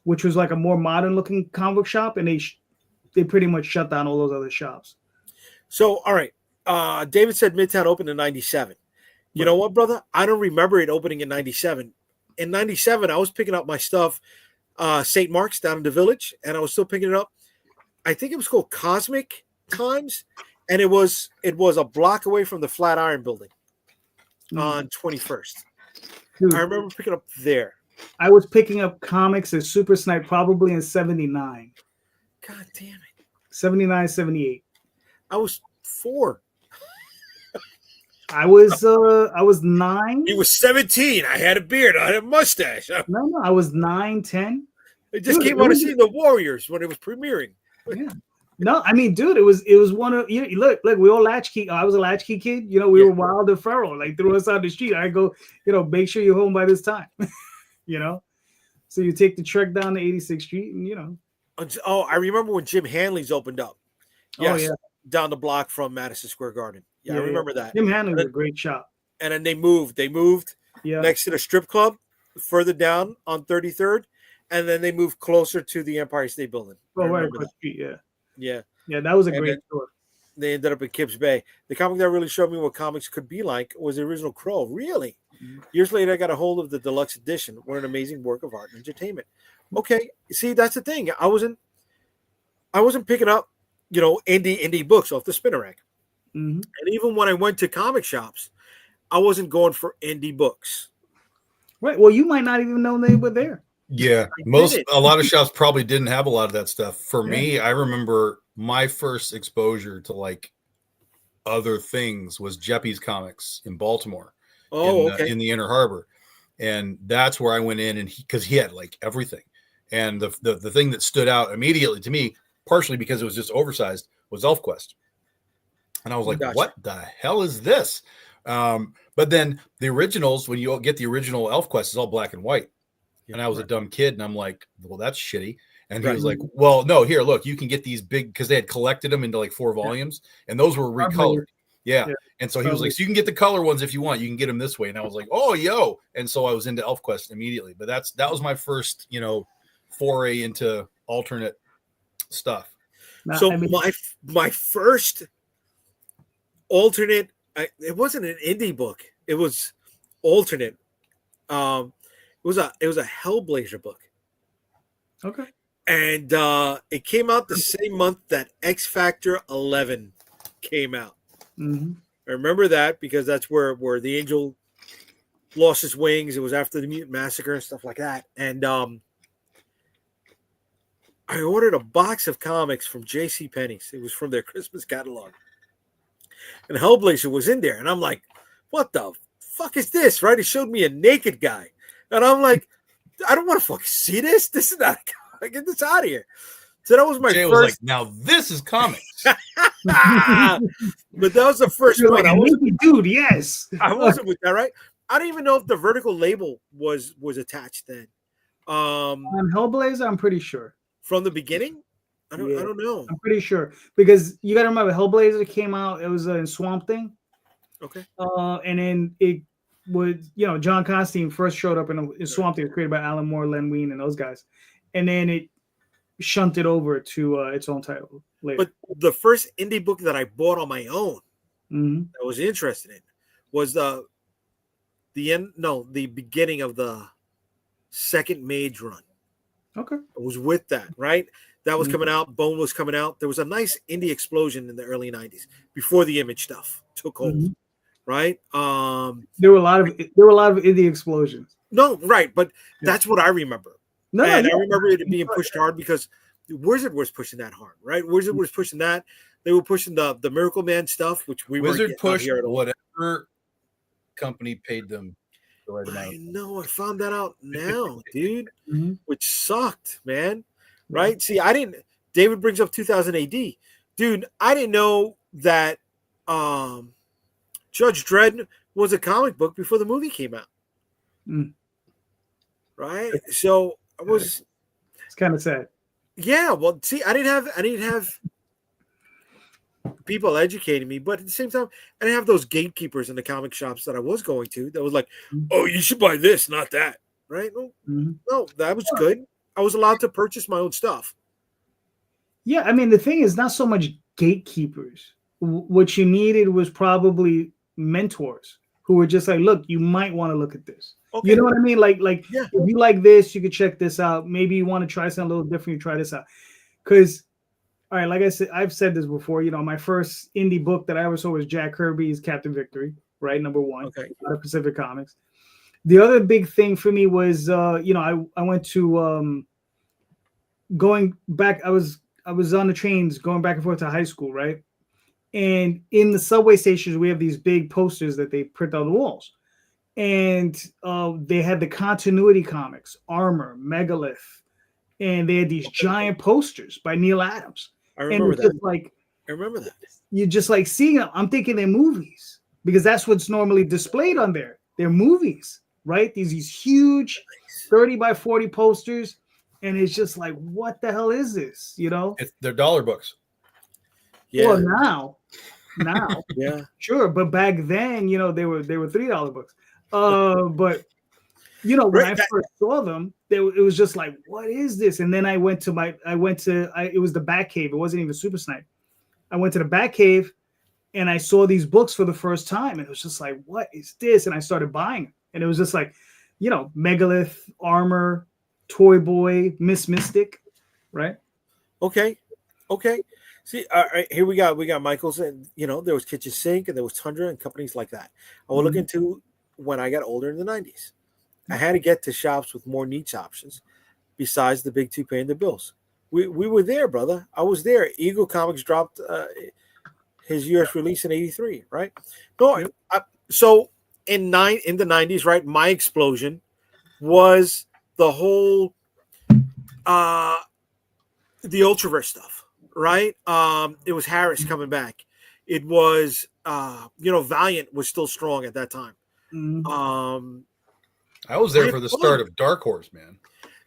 which was like a more modern looking comic book shop, and they pretty much shut down all those other shops. So, all right. David said Midtown opened in 97. You know what, brother? I don't remember it opening in 97. In 97, I was picking up my stuff, St. Mark's down in the Village, and I was still picking it up. I think it was called Cosmic Times, and it was a block away from the Flatiron Building on 21st. Dude, I remember picking up there. I was picking up comics at Super Snipe probably in 79. God damn it. 79, 78. I was 4. I was 9. He was 17. I had a beard. I had a mustache. No, I was 9, 10. It just came out to see the Warriors when it was premiering. Yeah. No, I mean, dude, it was one of look, we all latchkey. I was a latchkey kid. You know, we were wild and feral. Like, threw us on the street. I go, make sure you're home by this time. You know, so you take the trek down to 86th Street, and Oh, I remember when Jim Hanley's opened up. Yes, oh yeah, down the block from Madison Square Garden. Yeah, I remember that. Jim Hanley was a great shop. And then they moved next to the strip club, further down on 33rd, and then they moved closer to the Empire State Building. Oh, right across the street, yeah. That was a great store. They ended up in Kips Bay. The comic that really showed me what comics could be like was the original Crow. Really? Mm-hmm. Years later, I got a hold of the deluxe edition. What an amazing work of art and entertainment. Okay, see, that's the thing. I wasn't picking up, indie books off the spinner rack. Mm-hmm. And even when I went to comic shops, I wasn't going for indie books. Right. Well, you might not even know they were there. Yeah. A lot of shops probably didn't have a lot of that stuff. For me, I remember my first exposure to like other things was Jeppy's Comics in Baltimore. In the Inner Harbor. And that's where I went in, and because he had like everything. And the thing that stood out immediately to me, partially because it was just oversized, was ElfQuest. And I was like, what the hell is this? But then the originals, when you get the original ElfQuest, is all black and white. And I was a dumb kid, and I'm like, well, that's shitty. And he was like, well, no, here, look, you can get these big, because they had collected them into like 4 volumes, and those were recolored. Yeah. And so he was like, so you can get the color ones if you want. You can get them this way. And I was like, oh, yo. And so I was into ElfQuest immediately. But that was my first, foray into alternate stuff. So my first alternate, it wasn't an indie book. It was alternate. It was a Hellblazer book. Okay. And it came out the same month that X Factor 11 came out. Mm-hmm. I remember that because that's where the angel lost his wings. It was after the Mutant Massacre and stuff like that. And I ordered a box of comics from JCPenney's. It was from their Christmas catalog. And Hellblazer was in there. And I'm like, what the fuck is this? Right? It showed me a naked guy. And I'm like, I don't want to fucking see this. This is not a comic. Get this out of here. So that was my Jay first. Was like, now this is comics. But that was the first one. Like, dude, yes. I wasn't with that, right? I don't even know if the vertical label was attached then. On Hellblazer, I'm pretty sure. From the beginning? I don't know. I'm pretty sure. Because you gotta remember, Hellblazer came out, it was in Swamp Thing. Okay. And then it was, John Constantine first showed up in Swamp Thing, created by Alan Moore, Len Wein, and those guys. And then it shunted over to its own title later. But the first indie book that I bought on my own that I was interested in was the beginning of the second Mage run. Okay. I was with that, right? That was coming out. Bone was coming out. There was a nice indie explosion in the early 90s before the Image stuff took hold, right? There were a lot of indie explosions. No, right, but that's what I remember. I remember it being pushed hard because Wizard was pushing that hard, right? Wizard was pushing that. They were pushing the Miracle Man stuff, which Wizard pushed whatever company paid them the right amount. I know. I found that out now, dude, which sucked, man. Right? See, David brings up 2000 AD. Dude, I didn't know that Judge Dredd was a comic book before the movie came out. Right? So it's kind of sad. Yeah, well, see, I didn't have people educating me, but at the same time, I didn't have those gatekeepers in the comic shops that I was going to that was like, oh, you should buy this, not that. Right? No, that was good. I was allowed to purchase my own stuff. Yeah, I mean, the thing is not so much gatekeepers. What you needed was probably mentors who were just like, look, you might want to look at this. Okay. You know what I mean? Like if you like this, you could check this out. Maybe you want to try something a little different, you try this out. Because, all right, like I said, I've said this before, my first indie book that I ever saw was Jack Kirby's Captain Victory, right? Number 1, out of Pacific Comics. The other big thing for me was, I went to going back. I was on the trains going back and forth to high school, right? And in the subway stations, we have these big posters that they print on the walls. And they had the continuity comics, Armor, Megalith, and they had these giant posters by Neil Adams. I remember that. I remember that. You just like seeing them. I'm thinking they're movies because that's what's normally displayed on there. They're movies, right? These huge 30 by 40 posters, and it's just like, what the hell is this? They're dollar books. Yeah. Well, now, yeah, sure, but back then, they were $3 books. But when I first saw them, it was just like, what is this? And then it was the Batcave. It wasn't even Super Snipe. I went to the Batcave and I saw these books for the first time. And it was just like, what is this? And I started buying them. And it was just like, Megalith, Armor, Toy Boy, Miss Mystic, right? Okay. See, all right, here we got Michael's, and there was Kitchen Sink and there was Tundra and companies like that. I will look into when I got older in the 90s. I had to get to shops with more niche options besides the big two paying the bills. We were there, brother. I was there. Eagle Comics dropped his US release in 83, right? No, so in the 90s, right, my explosion was the whole the Ultraverse stuff, right? It was Harris coming back. It was Valiant was still strong at that time. I was there for the start of Dark Horse, man.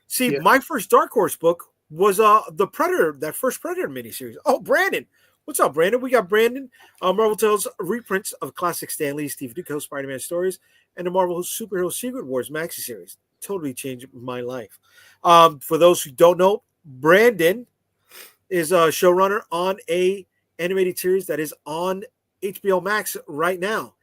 See, my first Dark Horse book was the Predator, that first Predator miniseries. Oh, Brandon, What's up, Brandon? We got Brandon. Marvel tells reprints of classic Stan Lee, Steve Ditko, Spider-Man stories, and the Marvel Superhero Secret Wars maxi series. Totally changed my life. For those who don't know, Brandon is a showrunner on a animated series that is on HBO Max right now.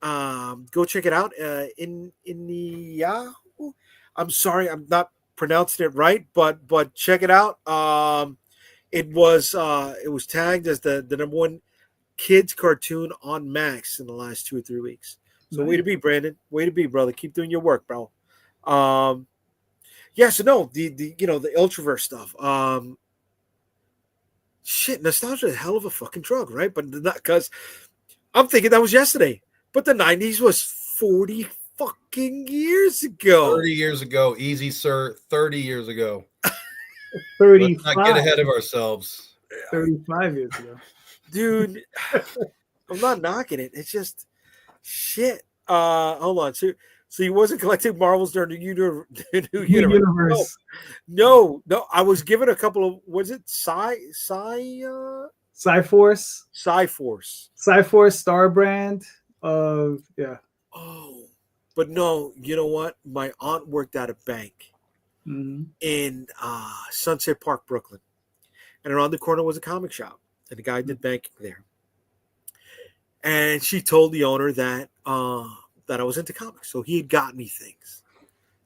Go check it out. In the Yahoo. I'm sorry, I'm not pronouncing it right, but check it out. It was tagged as the number one kids cartoon on Max in the last 2 or 3 weeks. So way to be, Brandon. Way to be, brother. Keep doing your work, bro. Yeah, so no, the Ultraverse stuff. Shit, nostalgia is a hell of a fucking drug, right? But not because I'm thinking that was yesterday. But the 90s was 40 fucking years ago. 30 years ago. Easy, sir. 30 years ago. 35. Let's not get ahead of ourselves. 35 years ago. Dude, I'm not knocking it. It's just shit. Hold on. So he wasn't collecting Marvels during the new universe. No. I was given a couple of, was it Cyforce, Starbrand. Yeah. Oh, but no, you know what? My aunt worked at a bank in Sunset Park, Brooklyn. And around the corner was a comic shop. And the guy did banking there. And she told the owner that I was into comics. So he had got me things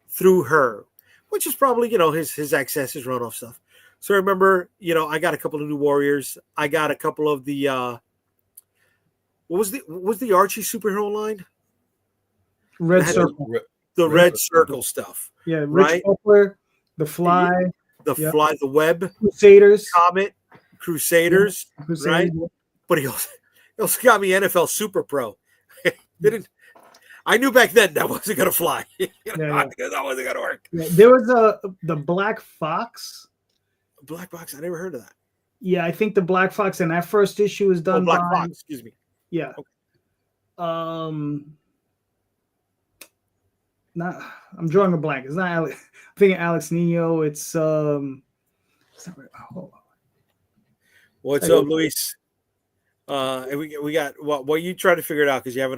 through her, which is probably, his access, his runoff stuff. So I remember, I got a couple of New Warriors. I got a couple of the what was the Archie superhero line? Red Circle. The Red Circle stuff. Yeah, Rich right? Poplar, The Fly. Fly, The Web. Crusaders. Comet. Crusaders. Crusaders. Right? But he also got me NFL Super Pro. I knew back then that wasn't going to fly. That wasn't going to work. Yeah, there was the Black Fox. Black Box? I never heard of that. Yeah, I think the Black Fox in that first issue was done Black Fox, excuse me. Yeah. Okay. I'm drawing a blank. It's not Alex. I'm thinking Alex Nino. It's What's up, Luis? And we got well, you try to figure it out because you have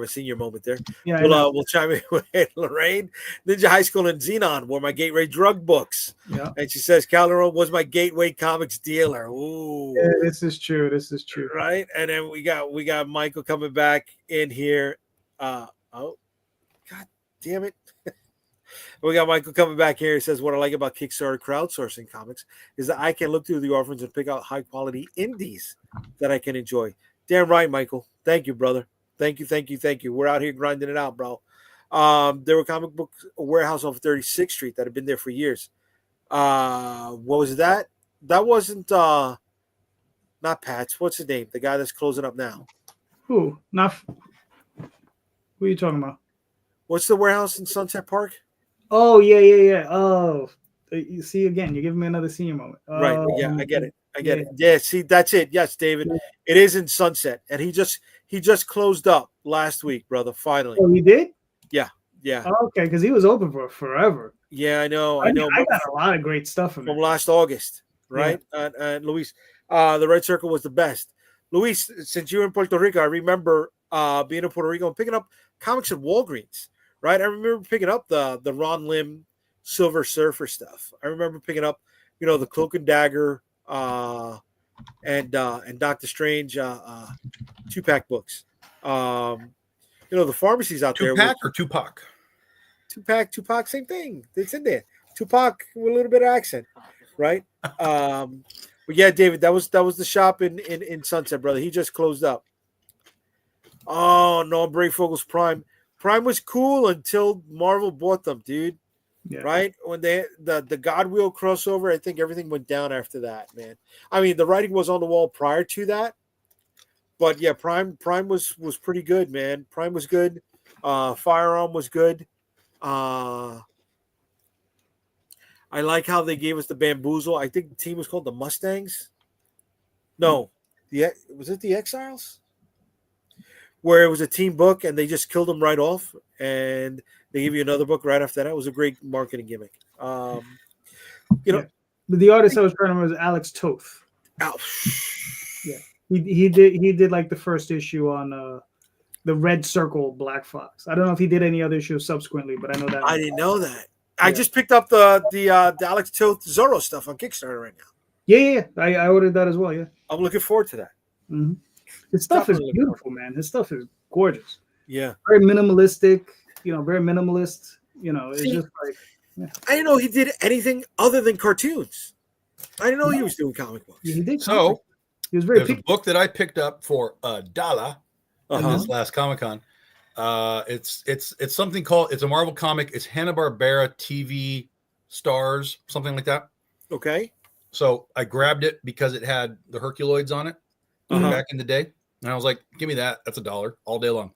a senior moment there. Yeah, we'll chime in with Lorraine. Ninja High School and Xenon were my gateway drug books. Yeah. And she says Calderon was my gateway comics dealer. Ooh. Yeah, this is true. Right. And then we got Michael coming back in here. Oh, God damn it. We got Michael coming back here. He says, what I like about Kickstarter crowdsourcing comics is that I can look through the orphans and pick out high quality indies that I can enjoy. Damn right, Michael. Thank you, brother. Thank you. We're out here grinding it out, bro. There were comic book warehouse off 36th Street that had been there for years. What was that? That wasn't not Pat's. What's his name? The guy that's closing up now. Who? Who are you talking about? What's the warehouse in Sunset Park? Oh, yeah. Oh, you see, again, you're giving me another senior moment. Right. Yeah, I get it. Yeah, see, that's it. Yes, David. Yeah. It is in Sunset. And he just closed up last week, brother, finally. Oh, he did? Yeah. Oh, okay, because he was open for forever. Yeah, I know. I got a lot of great stuff from last August, right? Yeah. And Luis, the Red Circle was the best. Luis, since you're in Puerto Rico, I remember being in Puerto Rico and picking up comics at Walgreens. Right, I remember picking up the Ron Lim Silver Surfer stuff. I remember picking up, the Cloak and Dagger and Doctor Strange 2-pack books. The pharmacies out there. 2-pack or Tupac? 2-pack, same thing. It's in there. Tupac with a little bit of accent, right? But yeah, David, that was the shop in Sunset, brother. He just closed up. Oh no, Brayfogel's Prime. Prime was cool until Marvel bought them, dude. Yeah. Right? When the Godwheel crossover, I think everything went down after that, man. I mean, the writing was on the wall prior to that. But yeah, Prime was pretty good, man. Prime was good. Firearm was good. I like how they gave us the Bamboozle. I think the team was called the Mustangs. No. Was it the Exiles? Where it was a team book and they just killed them right off, and they give you another book right after that. It was a great marketing gimmick. But the artist I was trying to remember was Alex Toth. Yeah, he did like the first issue on the Red Circle Black Fox. I don't know if he did any other issues subsequently, but I know that. I didn't know that. Yeah. I just picked up the Alex Toth Zorro stuff on Kickstarter right now. Yeah. I ordered that as well. Yeah, I'm looking forward to that. Mm-hmm. His stuff is beautiful, man. His stuff is gorgeous. Yeah, very minimalistic. Very minimalist. It's just like. Yeah. I didn't know he did anything other than cartoons. I didn't know he was doing comic books. Yeah, he did. So he was very. There's a book that I picked up for $1 in this last Comic-Con. It's something called, it's a Marvel comic. It's Hanna-Barbera TV stars, something like that. Okay. So I grabbed it because it had the Herculoids on it back in the day. And I was like, give me that. That's $1 all day long.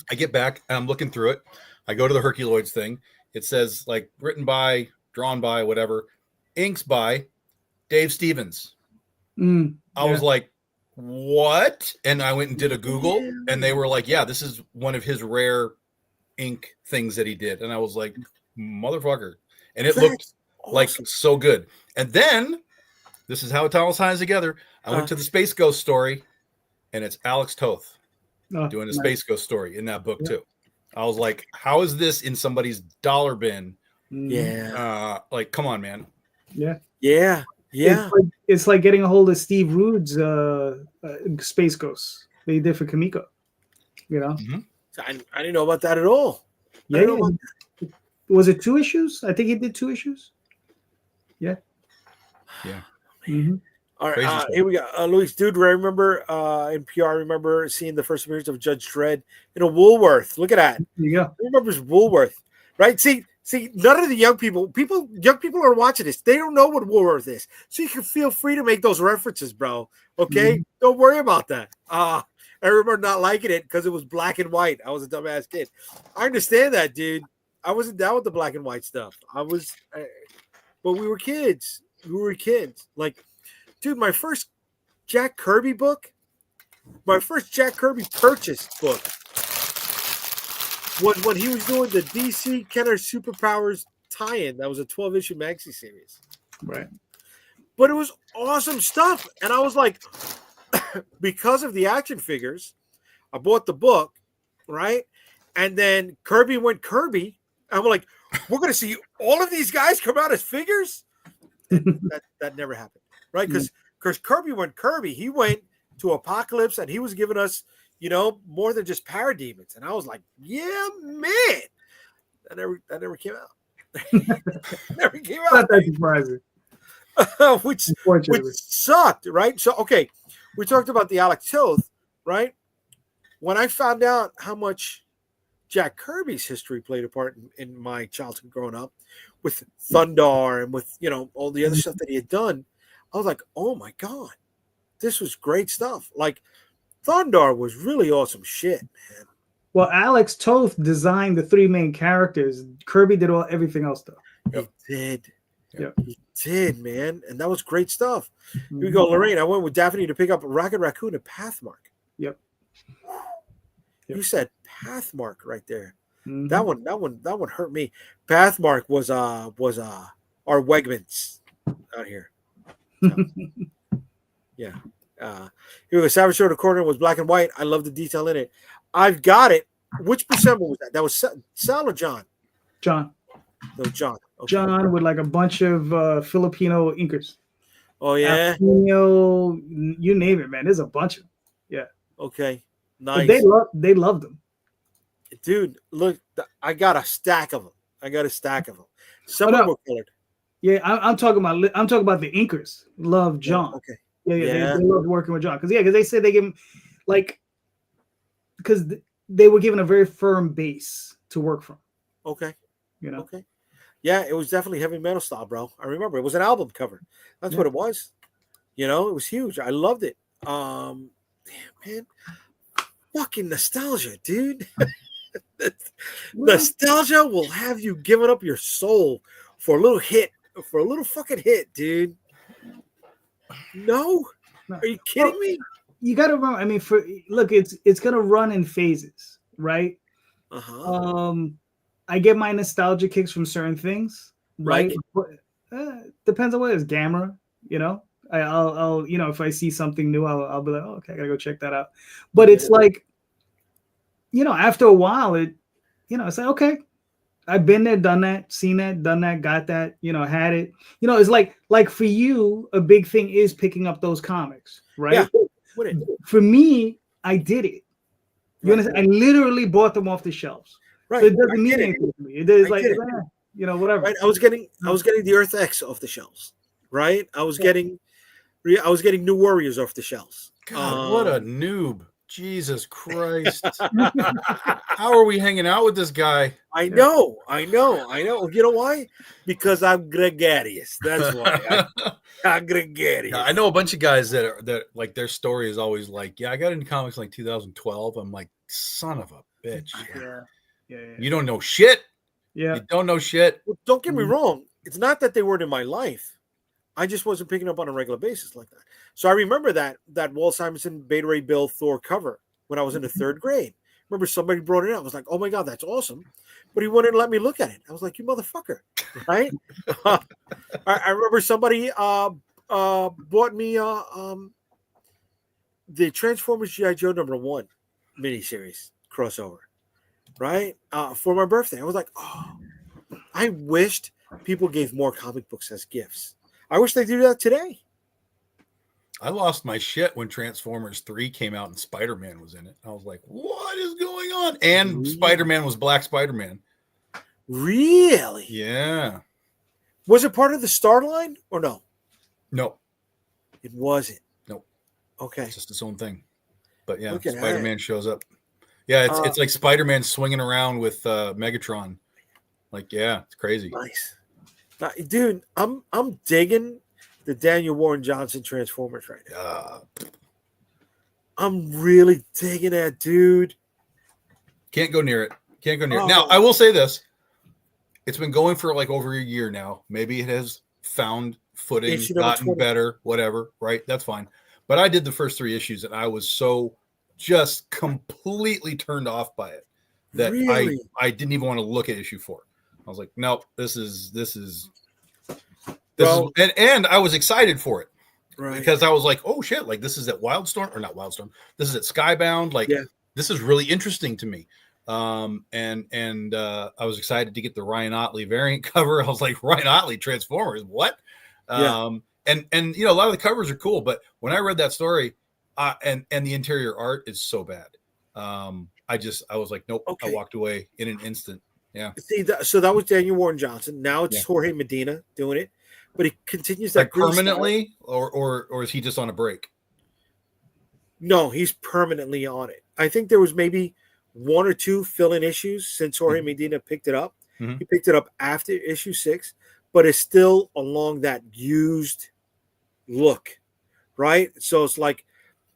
I get back and I'm looking through it. I go to the Herculoids thing. It says like written by, drawn by, whatever, inks by Dave Stevens. I was like, what? And I went and did a Google and they were like, yeah, this is one of his rare ink things that he did. And I was like, motherfucker. And it looked like so good. And then this is how it all ties together. I went to the Space Ghost story and it's Alex Toth doing a Space Ghost story in that book too. I was like, how is this in somebody's dollar bin? Yeah. Like, come on, man. Yeah. It's like getting a hold of Steve Rude's Space Ghost that he did for Kamiko. I didn't know about that at all. Yeah. Was it 2 issues? I think he did 2 issues. Yeah. All right, here we go. Luis, dude, I remember in PR, I remember seeing the first appearance of Judge Dredd in a Woolworth. Look at that. There you go. I remember Woolworth, right? See, none of the young people are watching this. They don't know what Woolworth is. So you can feel free to make those references, bro. Okay? Don't worry about that. I remember not liking it because it was black and white. I was a dumbass kid. I understand that, dude. I wasn't down with the black and white stuff. But we were kids. Like, dude, my first Jack Kirby book, my first Jack Kirby purchased book was when he was doing the DC Kenner Superpowers tie-in. That was a 12-issue maxi series. Right. But it was awesome stuff. And I was like, because of the action figures, I bought the book, right? And then Kirby went Kirby. I'm like, we're going to see all of these guys come out as figures? That never happened, right? Because Kirby went Kirby. He went to Apocalypse, and he was giving us, more than just parademons. And I was like, yeah, man. That never came out. Never came out. Not that surprising. which sucked, right? So, okay, we talked about the Alex Toth, right? When I found out how much Jack Kirby's history played a part in my childhood growing up with Thundar and with, all the other stuff that he had done, I was like, oh my God, this was great stuff. Like, Thundar was really awesome shit, man. Well, Alex Toth designed the 3 main characters. Kirby did everything else, though. He did. Yeah. He did, man. And that was great stuff. Here we go, Lorraine. I went with Daphne to pick up Rocket Raccoon and Pathmark. Yep. You said Pathmark right there. That one hurt me. Pathmark was our Wegmans out here. So, yeah. Here we go. Savage Show the Corner was black and white. I love the detail in it. I've got it. Which December was that? That was Sal or John? John. No, John. Okay. John with like a bunch of Filipino inkers. Oh, yeah? Filipino, you name it, man. There's a bunch of them. Yeah. Okay. Nice. But they loved them. Dude, look, I got a stack of them. Some of them were colored. Yeah, I'm talking about the inkers. Love John. Okay. Yeah. They loved working with John because they said they give him because they were given a very firm base to work from. Okay. Okay. Yeah, it was definitely heavy metal style, bro. I remember it was an album cover. That's what it was. It was huge. I loved it. Damn, man. Fucking nostalgia, dude. Nostalgia will have you giving up your soul for a little fucking hit, dude. No? Are you kidding me? You gotta remember, I mean, it's gonna run in phases, right? I get my nostalgia kicks from certain things, right? Depends on what it is. Gamera, I'll if I see something new, I'll be like, oh, okay, I gotta go check that out. But it's like, after a while, it's like, okay, I've been there, done that, seen that, done that, got that, had it. It's like for you, a big thing is picking up those comics, right? Yeah. For me, I did it. You understand? I literally bought them off the shelves. Right. So it doesn't mean anything to me. It's like, whatever. Right. I was getting the Earth X off the shelves. Right. I was getting New Warriors off the shelves. God, what a noob. Jesus Christ. How are we hanging out with this guy? I know. You know why? Because I'm gregarious. That's why. I'm gregarious. I know a bunch of guys that like their story is always like, yeah, I got into comics like 2012. I'm like, son of a bitch. Yeah. You don't know shit. Yeah. You don't know shit. Well, don't get me wrong. It's not that they weren't in my life. I just wasn't picking up on a regular basis like that. So I remember that Walt Simonson, Beta Ray Bill, Thor cover when I was in the third grade. Remember somebody brought it out. I was like, oh my God, that's awesome. But he wouldn't let me look at it. I was like, you motherfucker. Right? I remember somebody bought me the Transformers G.I. Joe #1 miniseries crossover. Right? For my birthday. I was like, oh, I wished people gave more comic books as gifts. I wish they do that today. I lost my shit when Transformers 3 came out and Spider-Man was in it. I was like, what is going on? And Spider-Man was Black Spider-Man. Really? Yeah. Was it part of the Star line or no? No. It wasn't. Nope. Okay. It's just its own thing. But yeah, Spider-Man shows up. Yeah, it's like Spider-Man swinging around with Megatron. Like, yeah, it's crazy. Nice. Dude, I'm digging the Daniel Warren Johnson Transformers right now. I'm really digging that, dude. Can't go near it. Now, I will say this. It's been going for like over a year now. Maybe it has found footing, gotten better, whatever, right? That's fine. But I did the first 3 issues and I was so just completely turned off by it that really? I didn't even want to look at issue 4. I was like, nope, this is and I was excited for it. Right. Because I was like, oh shit, like this is at Wildstorm or not Wildstorm. This is at Skybound. Like this is really interesting to me. And I was excited to get the Ryan Otley variant cover. I was like, Ryan Otley Transformers, what? And a lot of the covers are cool, but when I read that story, and the interior art is so bad. I was like, nope. Okay. I walked away in an instant. Yeah. See, so that was Daniel Warren Johnson. Now it's Jorge Medina doing it, but he continues that like permanently, or is he just on a break? No, he's permanently on it. I think there was maybe 1 or 2 fill-in issues since Jorge Medina picked it up. Mm-hmm. He picked it up after issue 6, but it's still along that used look, right? So it's like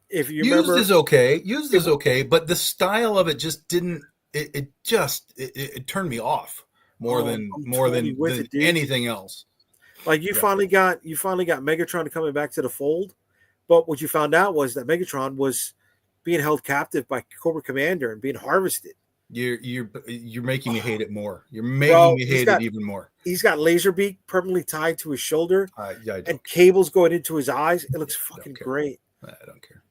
if you remember, used is okay, but the style of it just didn't. It turned me off more than anything else. Like you finally got Megatron coming back to the fold, but what you found out was that Megatron was being held captive by Cobra Commander and being harvested. You're making me hate it more. You're making me hate it even more. He's got Laserbeak permanently tied to his shoulder, and cables going into his eyes. It looks fucking great. I don't care.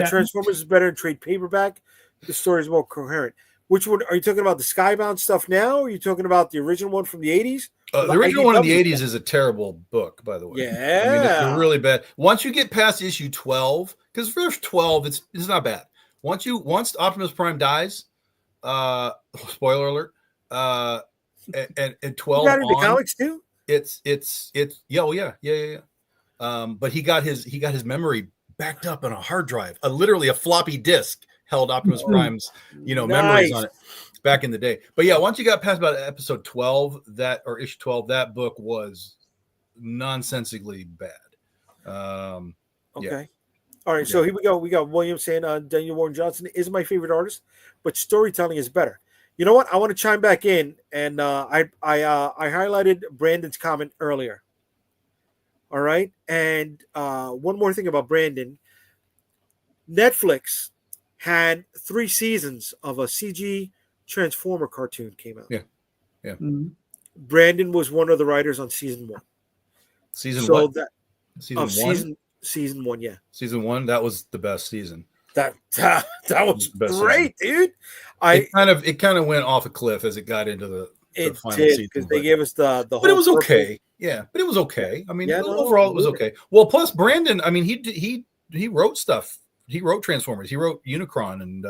Transformers is better in trade paperback. The story is more coherent. Which one are you talking about? The Skybound stuff now? Or are you talking about the original one from the 80s? The original one in the 80s is a terrible book, by the way. Yeah. I mean, it's really bad. Once you get past issue 12, because first 12, it's not bad. Once Optimus Prime dies, spoiler alert, and 12 you got into comics too? It's yeah. But he got his memory backed up on a hard drive, literally a floppy disk held Optimus Prime's, memories on it back in the day. But yeah, once you got past about episode 12, issue 12, that book was nonsensically bad. Okay. All right. So here we go. We got William saying Daniel Warren Johnson is my favorite artist, but storytelling is better. You know what? I want to chime back in, and I highlighted Brandon's comment earlier. All right. And one more thing about Brandon. Netflix had 3 seasons of a CG Transformer cartoon came out. Yeah. Mm-hmm. Brandon was one of the writers on season 1. Season 1? Season 1, yeah. Season 1, that was the best season. That was great, dude. It kind of went off a cliff as it got into the final season because they gave us the but it was okay. Yeah, but it was okay. I mean, overall it was okay. Well, plus Brandon, I mean, he wrote stuff. He wrote Transformers. He wrote Unicron, and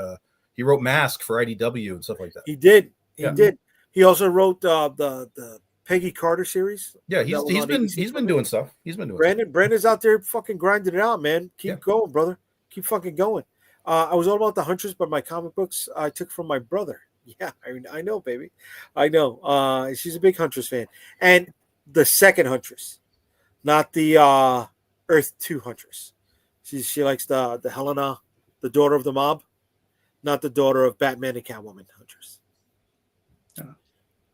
he wrote Mask for IDW and stuff like that. He did. He did. He also wrote the Peggy Carter series. Yeah, he's been doing stuff. He's been doing. Brandon's out there fucking grinding it out, man. Keep going, brother. Keep fucking going. I was all about the Huntress, but my comic books I took from my brother. Yeah, I know, baby. I know. She's a big Huntress fan, and the second Huntress, not the Earth 2 Huntress. She likes the Helena, the daughter of the mob, not the daughter of Batman and Catwoman Huntress.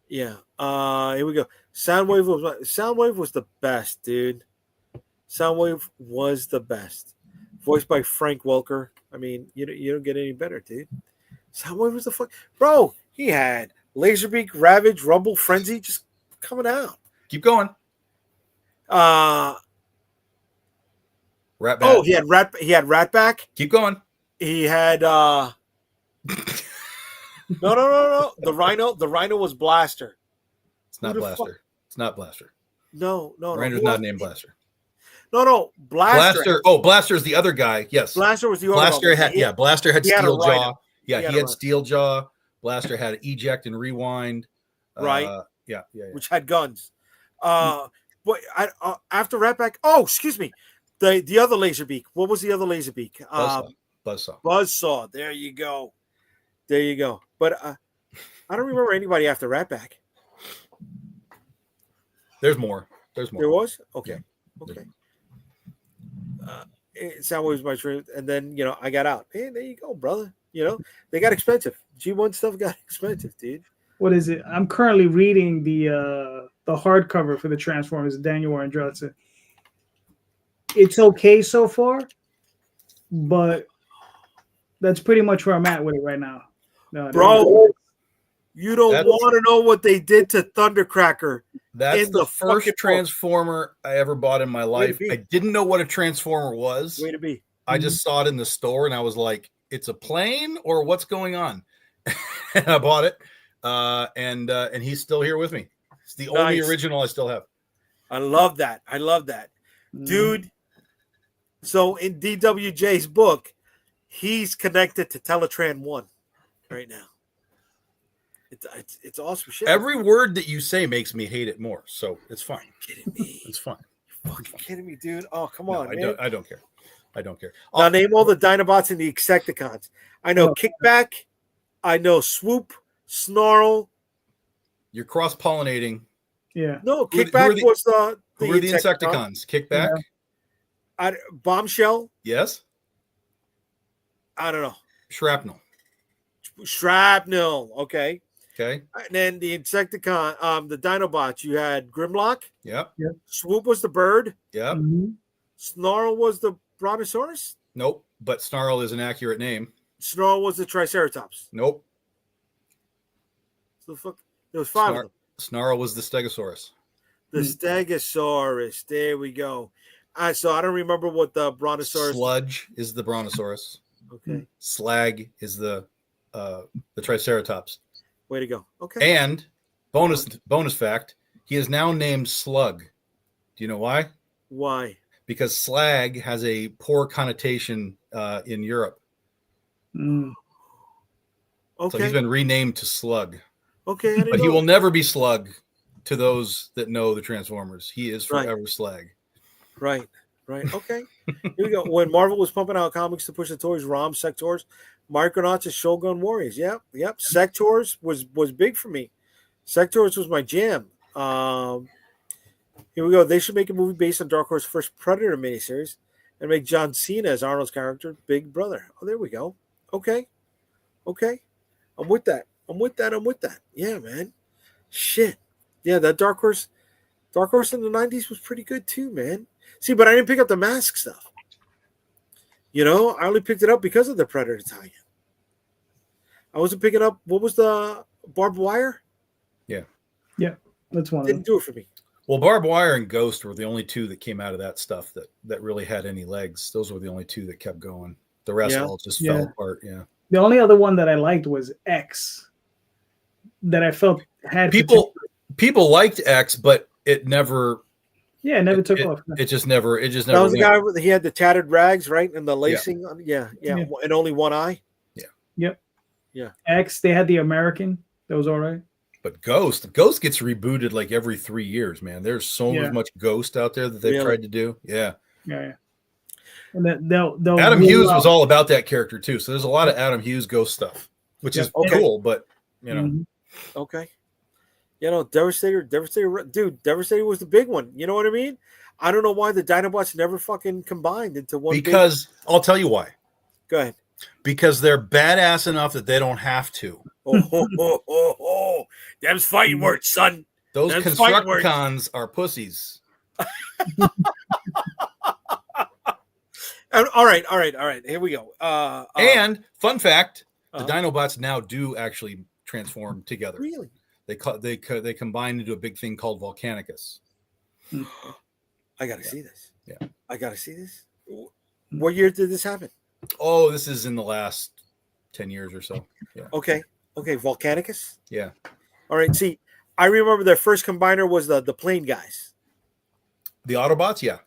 Yeah. Here we go. Soundwave was the best, dude. Soundwave was the best. Voiced by Frank Welker. I mean, you don't get any better, dude. Soundwave was the fuck, bro. He had Laserbeak, Ravage, Rumble, Frenzy, just coming out. Keep going. Ratbat. Oh, he had Ratback. Keep going. He had no. The Rhino was Blaster. It's not Blaster. It's not Blaster. No. Rhino's not named Blaster. No. Blaster. Oh, Blaster is the other guy. Yes. Blaster was the other Blaster had Blaster had Steel Jaw. Yeah, he had Steel Jaw. Blaster had Eject and Rewind. Right. Yeah. Which had guns. But after Ratback, excuse me. The other Laserbeak. What was the other Laserbeak? Buzzsaw. Buzzsaw. There you go. But I don't remember anybody after Ratback. There's more. There was? Okay. Yeah. Okay. Soundwave was my dream. And then, I got out. Hey, there you go, brother. They got expensive. G1 stuff got expensive, dude. What is it? I'm currently reading the hardcover for the Transformers, Daniel Warren Johnson. It's okay so far, but that's pretty much where I'm at with it right now. No, bro, you don't want to know what they did to Thundercracker. That's the first Transformer I ever bought in my life. I didn't know what a Transformer was. Way to be. I just saw it in the store and I was like, it's a plane or what's going on? And I bought it. And he's still here with me. It's the only original I still have. I love that. Dude. So in DWJ's book, he's connected to Teletran 1 right now. It's awesome shit. Every word that you say makes me hate it more, so it's fine. You're kidding me? It's fine. You're fucking kidding me, dude. Oh, come on, man. I don't care. Now name all the Dinobots and the Insecticons. I know Kickback. I know Swoop, Snarl. You're cross-pollinating. Yeah. No, Kickback was the who are the Insecticons? Kickback? Yeah. Bombshell? Yes. I don't know. Shrapnel. Okay. And then the Insecticon, the Dinobots, you had Grimlock. Yep. Swoop was the bird. Yep. Mm-hmm. Snarl was the Brontosaurus. Nope, but Snarl is an accurate name. Snarl was the Triceratops. Nope. So there was 5 of them. Snarl was the Stegosaurus. The Stegosaurus. There we go. So I don't remember what the Brontosaurus. Sludge is the Brontosaurus. Okay. Slag is the Triceratops. Way to go. Okay. And bonus fact, he is now named Slug. Do you know why? Why? Because slag has a poor connotation in Europe. Mm. Okay. So he's been renamed to Slug. Okay. But he will never be Slug to those that know the Transformers. He is forever Slag. Right. Okay. Here we go. When Marvel was pumping out comics to push the toys, ROM, Sectors, Micronauts, and Shogun Warriors. Yep. Sectors was big for me. Sectors was my jam. Here we go. They should make a movie based on Dark Horse's first Predator miniseries and make John Cena as Arnold's character, Big Brother. Oh, there we go. Okay. I'm with that. Yeah, man. Shit. Yeah, that Dark Horse in the 90s was pretty good too, man. See, but I didn't pick up the Mask stuff. I only picked it up because of the Predator tie-in. I wasn't picking up, what was the Barbed Wire? Yeah. That's one. Didn't do it for me. Well, Barbed Wire and Ghost were the only two that came out of that stuff that really had any legs. Those were the only two that kept going. The rest all just fell apart. Yeah. The only other one that I liked was X. That I felt had people liked X, but it never. Yeah, it never took off. It just never. That was the guy. He had the tattered rags, right, and the lacing. Yeah, and only one eye. Yeah. Yep. Yeah. X. They had the American. That was all right. But Ghost gets rebooted like every 3 years, man. There's so much Ghost out there that they've tried to do. Yeah. Yeah. And they'll Adam Hughes was all about that character too. So there's a lot of Adam Hughes Ghost stuff, which is cool, but you know. Mm-hmm. Okay. You know, Devastator, dude, Devastator was the big one. You know what I mean? I don't know why the Dinobots never fucking combined into one. Because I'll tell you why. Go ahead. Because they're badass enough that they don't have to. Them's fighting words, son. Those Constructicons are pussies. All right. Here we go. And fun fact: the Dinobots now do actually transform together. Really? They combine into a big thing called Volcanicus. I got to see this. Yeah, I got to see this. What year did this happen? Oh, this is in the last 10 years or so. Yeah. Okay. Volcanicus. Yeah. All right. See, I remember their first combiner was the plane guys. The Autobots. Yeah.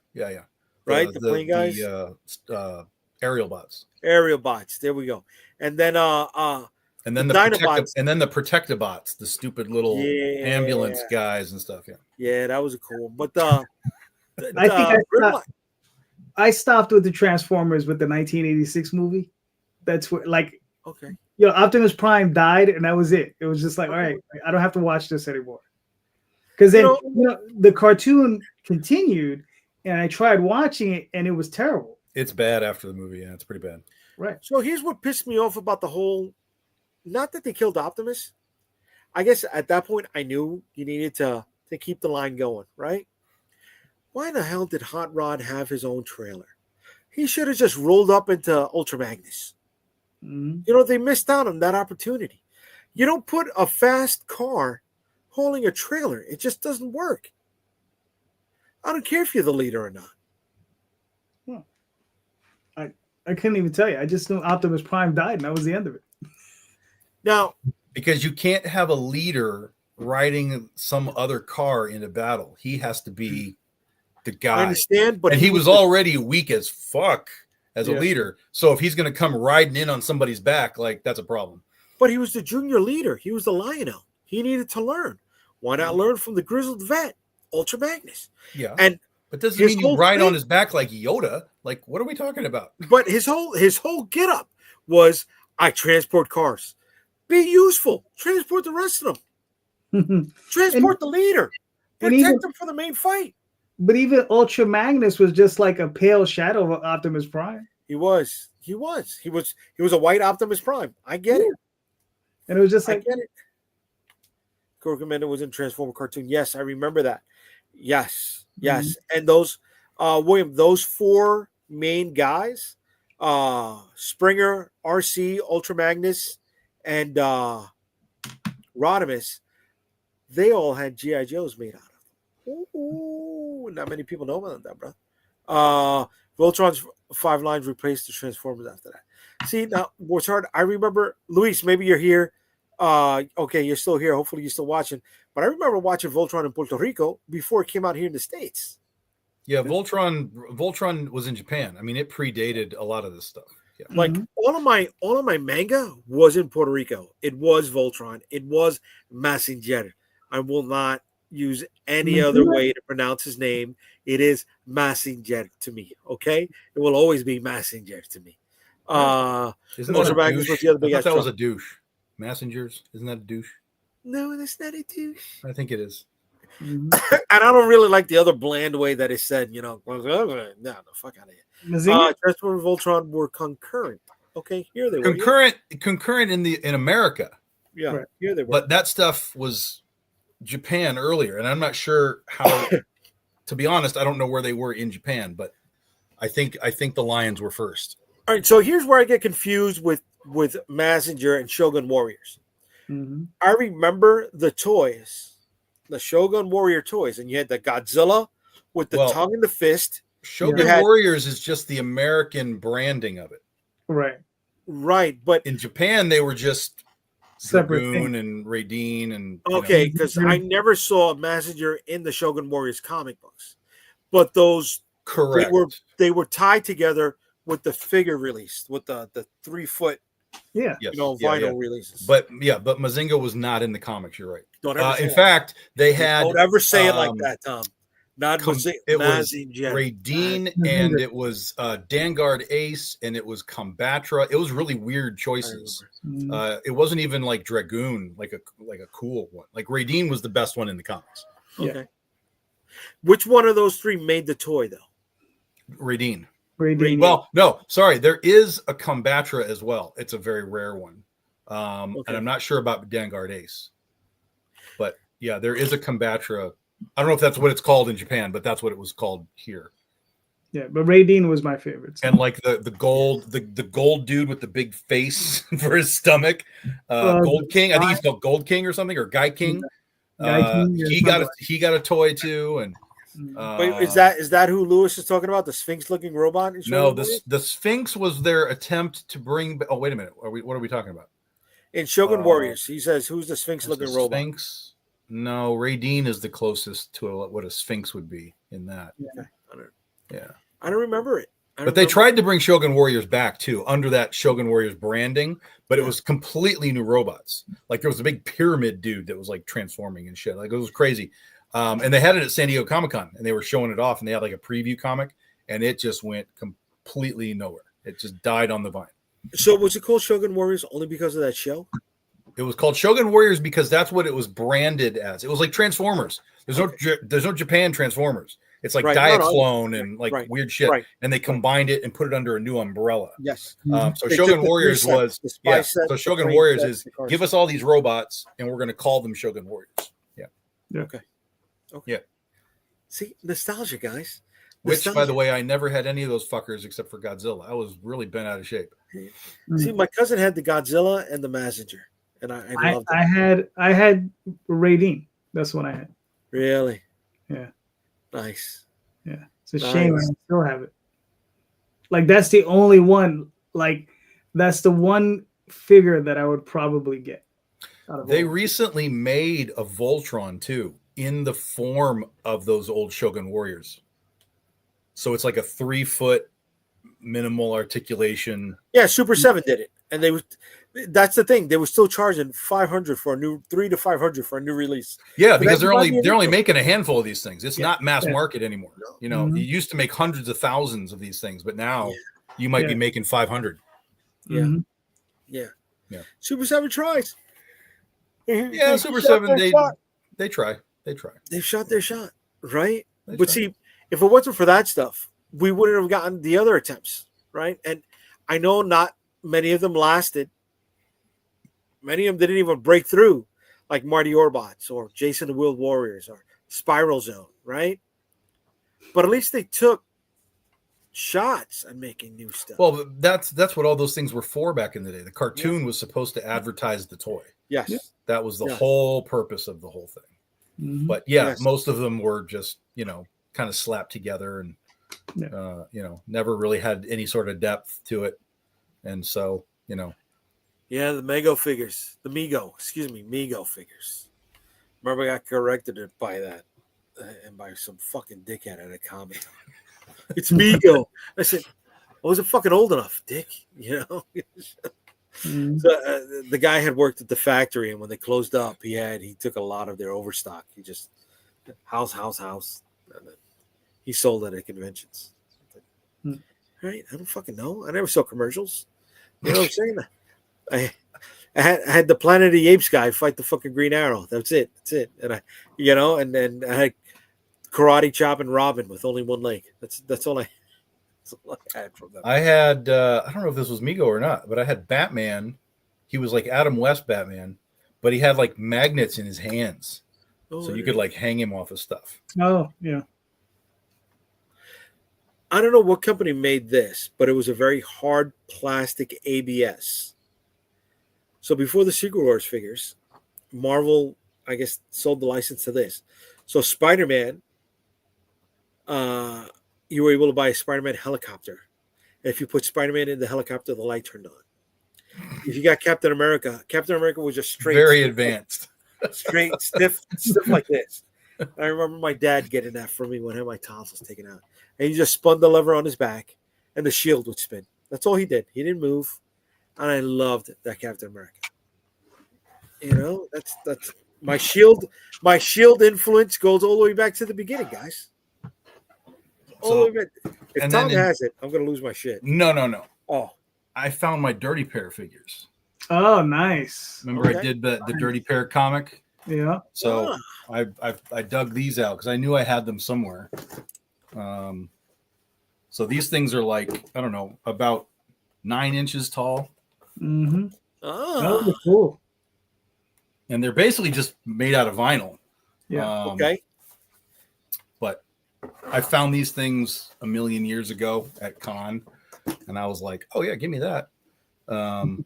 Right. The plane guys. The aerial bots. Aerial bots. There we go. And then the Dinobots, and then the Protectobots, the stupid little ambulance guys and stuff. Yeah, that was a cool one. But I think I stopped with the Transformers with the 1986 movie. That's where, like, Optimus Prime died, and that was it. It was just like, all right, I don't have to watch this anymore. Because then, the cartoon continued, and I tried watching it, and it was terrible. It's bad after the movie. Yeah, it's pretty bad. Right. So here's what pissed me off about the whole. Not that they killed Optimus. I guess at that point I knew you needed to keep the line going, right? Why the hell did Hot Rod have his own trailer? He should have just rolled up into Ultra Magnus. Mm-hmm. You know, they missed out on that opportunity. You don't put a fast car holding a trailer. It just doesn't work. I don't care if you're the leader or not. Well, I couldn't even tell you. I just knew Optimus Prime died, and that was the end of it. Now, because you can't have a leader riding some other car into battle. He has to be the guy. I understand, but he was already weak as fuck as a leader. So if he's going to come riding in on somebody's back, like, that's a problem. But he was the junior leader. He was the Lionel. He needed to learn. Why not learn from the grizzled vet, Ultra Magnus? Yeah. But doesn't mean you ride on his back like Yoda. Like, what are we talking about? But his whole get up was, I transport cars. Be useful. Transport the rest of them. Transport the leader. Protect them for the main fight. But even Ultra Magnus was just like a pale shadow of Optimus Prime. He was a white Optimus Prime. I get it. And it was just like, I get it. Cobra Commander was in Transformer cartoon. Yes, I remember that. Yes. Mm-hmm. And those William, those four main guys, Springer, RC, Ultra Magnus, and Rodimus, they all had G.I. Joes made out of them. Ooh, not many people know about that, bro. Voltron's 5 lines replaced the Transformers after that. See, now what's hard, I remember, Luis, maybe you're here. Okay, you're still here. Hopefully you're still watching. But I remember watching Voltron in Puerto Rico before it came out here in the States. Yeah, Voltron was in Japan. I mean, it predated a lot of this stuff. Yeah. Like all of my manga was in Puerto Rico. It was Voltron. It was Mazinger. I will not use any other way to pronounce his name. It is Mazinger to me. Okay, it will always be Mazinger to me. Isn't that a douche? I thought that was a douche. Massengers, isn't that a douche? No, that's not a douche. I think it is. And I don't really like the other bland way that it's said. You know, no, the fuck out of here. Transformer and Voltron were concurrent. Okay, here they were. Concurrent in America. Yeah, right. Here they were. But that stuff was Japan earlier, and I'm not sure how. To be honest, I don't know where they were in Japan, but I think the Lions were first. All right, so here's where I get confused with Mazinger and Shogun Warriors. Mm-hmm. I remember the toys the Shogun Warrior toys, and you had the Godzilla with the tongue and the fist. Shogun Warriors is just the American branding of it. Right. But in Japan, they were just Dragoon and Raideen and because I never saw a Messenger in the Shogun Warriors comic books, but those they were tied together with the figure release with the 3 foot vinyl releases. But Mazinga was not in the comics. You're right. Don't ever say in fact, they had. Don't ever say it like that, Tom. Not it was Raideen and it was Dangard Ace and it was Combatra. It was really weird choices. It wasn't even like Dragoon, like a cool one. Like Raideen was the best one in the comics. Okay. Which one of those 3 made the toy though? Raideen. Well, no, sorry. There is a Combatra as well. It's a very rare one. And I'm not sure about Dangard Ace. But yeah, there is a Combatra. I don't know if that's what it's called in Japan, but that's what it was called here. Yeah, but Raideen was my favorite. And like the gold dude with the big face for his stomach, Gold King. I think he's called Gold King or something, or Guy King. He got a toy too. And wait, is that who Lewis is talking about? The Sphinx looking robot? No, the Sphinx was their attempt to bring. Oh, wait a minute. What are we talking about? In Shogun Warriors, he says, "Who's the Sphinx looking robot?" Sphinx. No, Raideen is the closest to what a Sphinx would be in that. I don't remember it. But they tried to bring Shogun Warriors back too under that Shogun Warriors branding, but it was completely new robots. Like there was a big pyramid dude that was like transforming and shit. Like it was crazy. And they had it at San Diego Comic-Con and they were showing it off and they had like a preview comic and it just went completely nowhere. It just died on the vine. So was it called Shogun Warriors only because of that show? It was called Shogun Warriors because that's what it was branded as. It was like Transformers. There's no Japan Transformers. It's like Diaclone and like weird shit. And they combined it and put it under a new umbrella. Yes. So Shogun Warriors was So Shogun Warriors is give us all these robots and we're going to call them Shogun Warriors. Yeah. Okay. Yeah. See, nostalgia, guys. Which, by the way, I never had any of those fuckers except for Godzilla. I was really bent out of shape. See, my cousin had the Godzilla and the Messenger. And I loved it. I had Raideen. That's what I had. Really? Yeah. Nice. Yeah. It's a shame I still have it. Like that's the only one. Like that's the one figure that I would probably get. They recently made a Voltron too in the form of those old Shogun Warriors. So it's like a 3 foot minimal articulation. Yeah, Super 7 did it. And that's the thing. They were still charging $500 for a new $300 to $500 for a new release. Yeah, because they're only making a handful of these things. It's not mass market anymore. No. You know, you used to make hundreds of thousands of these things, but now you might be making 500. Yeah. Yeah. Super 7 tries. Yeah, Super 7 they try. They've shot their shot, right? See, if it wasn't for that stuff, we wouldn't have gotten the other attempts, right? And I know not many of them lasted. Many of them didn't even break through, like Marty Orbots or Jason the Wheeled Warriors or Spiral Zone, right? But at least they took shots at making new stuff. Well, that's what all those things were for back in the day. The cartoon was supposed to advertise the toy. Yes. That was the whole purpose of the whole thing. Mm-hmm. But most of them were just, kind of slapped together and, never really had any sort of depth to it. And so, Yeah, the Mego figures. The Mego figures. Remember I got corrected by that and by some fucking dickhead at a comic. It's Mego. I said, I wasn't fucking old enough, dick. So, the guy had worked at the factory, and when they closed up, he took a lot of their overstock. He just house. And then he sold it at conventions. All right, I don't fucking know. I never saw commercials. You know what I'm saying? I had the Planet of the Apes guy fight the fucking Green Arrow. That's it. And and then I had Karate Chop and Robin with only one leg. That's all I had from them. I had I don't know if this was Mego or not, but I had Batman. He was like Adam West Batman, but he had like magnets in his hands. So you could like hang him off of stuff. Oh, yeah. I don't know what company made this, but it was a very hard plastic ABS. So before the Secret Wars figures, Marvel, I guess, sold the license to this. So Spider-Man, you were able to buy a Spider-Man helicopter. And if you put Spider-Man in the helicopter, the light turned on. If you got Captain America was just straight, very advanced, straight, stiff like this. I remember my dad getting that for me when my tonsils taken out. And he just spun the lever on his back, and the shield would spin. That's all he did. He didn't move, and I loved that Captain America. You know, that's my shield. My shield influence goes all the way back to the beginning, guys. All the way back. If Tom has it, I'm gonna lose my shit. No. Oh, I found my Dirty Pair figures. Oh, nice. Remember, I did the Dirty Pair comic. Yeah. So I dug these out because I knew I had them somewhere. So these things are like, I don't know, about 9 inches tall. Mm-hmm. Oh, that cool. And they're basically just made out of vinyl. Yeah. Okay. But I found these things a million years ago at con, and I was like, oh yeah, give me that. And